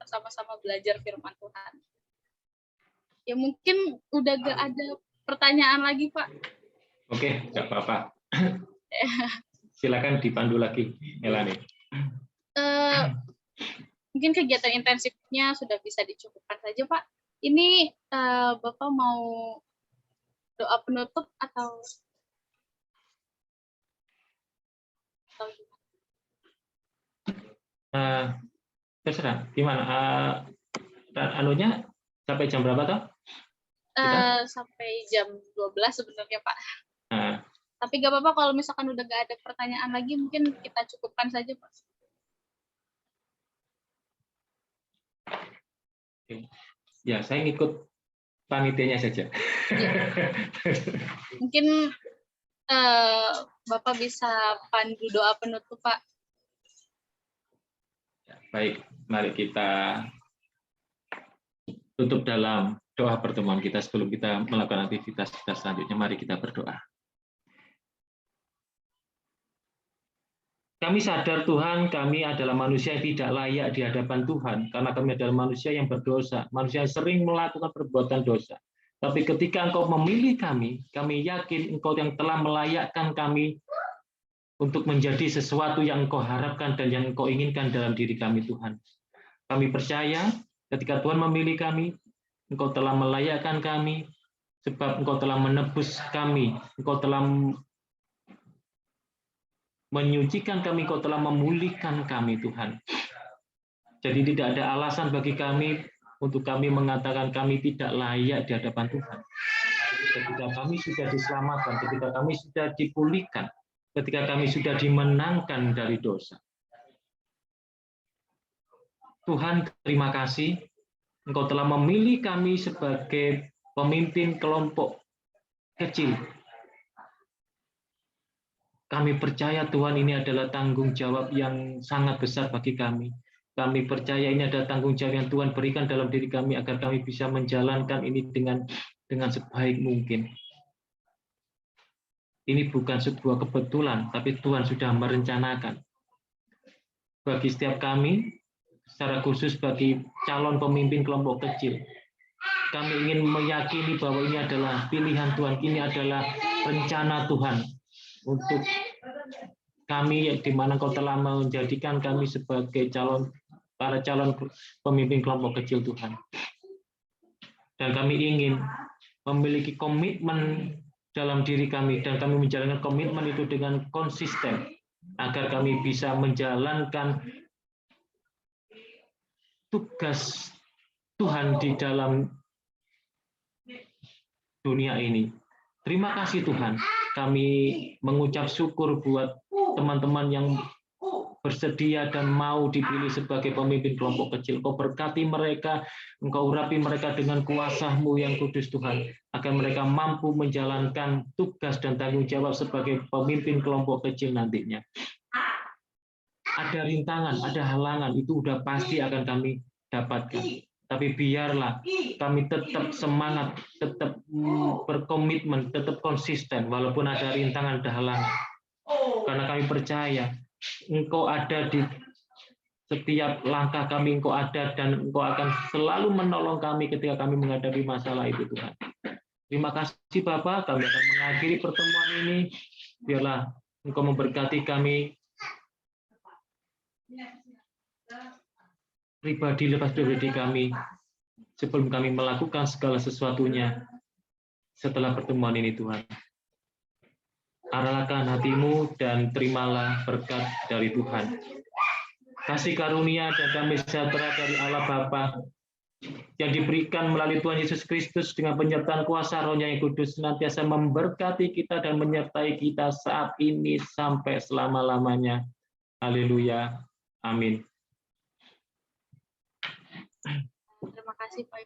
Sama-sama belajar firman Tuhan. Ya mungkin udah gak ada pertanyaan lagi, Pak. Oke, nggak apa-apa. Silakan dipandu lagi, Melanie. Mungkin kegiatan intensifnya sudah bisa dicukupkan saja, Pak. Ini Bapak mau doa penutup atau terserah. Gimana? Anunya sampai jam berapa toh? Sampai jam 12 sebenarnya, Pak. Tapi gak apa-apa kalau misalkan udah gak ada pertanyaan lagi, mungkin kita cukupkan saja, Pak. Ya, saya ngikut panitianya saja. Ya. Mungkin Bapak bisa pandu doa penutup, Pak. Ya, baik, mari kita tutup dalam doa pertemuan kita sebelum kita melakukan aktivitas kita selanjutnya. Mari kita berdoa. Kami sadar Tuhan, kami adalah manusia yang tidak layak di hadapan Tuhan, karena kami adalah manusia yang berdosa, manusia yang sering melakukan perbuatan dosa. Tapi ketika Engkau memilih kami yakin Engkau yang telah melayakkan kami untuk menjadi sesuatu yang Engkau harapkan dan yang Engkau inginkan dalam diri kami, Tuhan. Kami percaya ketika Tuhan memilih kami, Engkau telah melayakkan kami, sebab Engkau telah menebus kami, Engkau telah menyucikan kami, Engkau telah memulihkan kami, Tuhan. Jadi tidak ada alasan bagi kami untuk kami mengatakan kami tidak layak di hadapan Tuhan. Ketika kami sudah diselamatkan, ketika kami sudah dipulihkan, ketika kami sudah dimenangkan dari dosa. Tuhan, terima kasih. Engkau telah memilih kami sebagai pemimpin kelompok kecil. Kami percaya Tuhan ini adalah tanggung jawab yang sangat besar bagi kami. Kami percaya ini adalah tanggung jawab yang Tuhan berikan dalam diri kami agar kami bisa menjalankan ini dengan sebaik mungkin. Ini bukan sebuah kebetulan, tapi Tuhan sudah merencanakan. Bagi setiap kami, secara khusus bagi calon pemimpin kelompok kecil, kami ingin meyakini bahwa ini adalah pilihan Tuhan, ini adalah rencana Tuhan untuk kami, di mana Kau telah menjadikan kami sebagai para calon pemimpin kelompok kecil, Tuhan. Dan kami ingin memiliki komitmen dalam diri kami, dan kami menjalankan komitmen itu dengan konsisten, agar kami bisa menjalankan tugas Tuhan di dalam dunia ini. Terima kasih Tuhan, kami mengucap syukur buat teman-teman yang bersedia dan mau dipilih sebagai pemimpin kelompok kecil. Kau berkati mereka, Engkau urapi mereka dengan kuasa-Mu yang kudus Tuhan, agar mereka mampu menjalankan tugas dan tanggung jawab sebagai pemimpin kelompok kecil nantinya. Ada rintangan, ada halangan, itu udah pasti akan kami dapatkan. Tapi biarlah kami tetap semangat, tetap berkomitmen, tetap konsisten, walaupun ada rintangan, ada halangan. Karena kami percaya Engkau ada di setiap langkah kami, Engkau ada, dan Engkau akan selalu menolong kami ketika kami menghadapi masalah itu, Tuhan. Terima kasih Bapak, kami akan mengakhiri pertemuan ini. Biarlah Engkau memberkati kami pribadi lepas pribadi kami sebelum kami melakukan segala sesuatunya setelah pertemuan ini, Tuhan. Arahkan hatimu dan terimalah berkat dari Tuhan. Kasih karunia dan damai sejahtera dari Allah Bapa yang diberikan melalui Tuhan Yesus Kristus dengan penyertaan kuasa Roh-Nya yang kudus senantiasa memberkati kita dan menyertai kita saat ini sampai selama-lamanya. Haleluya. Amin. Terima kasih Pak.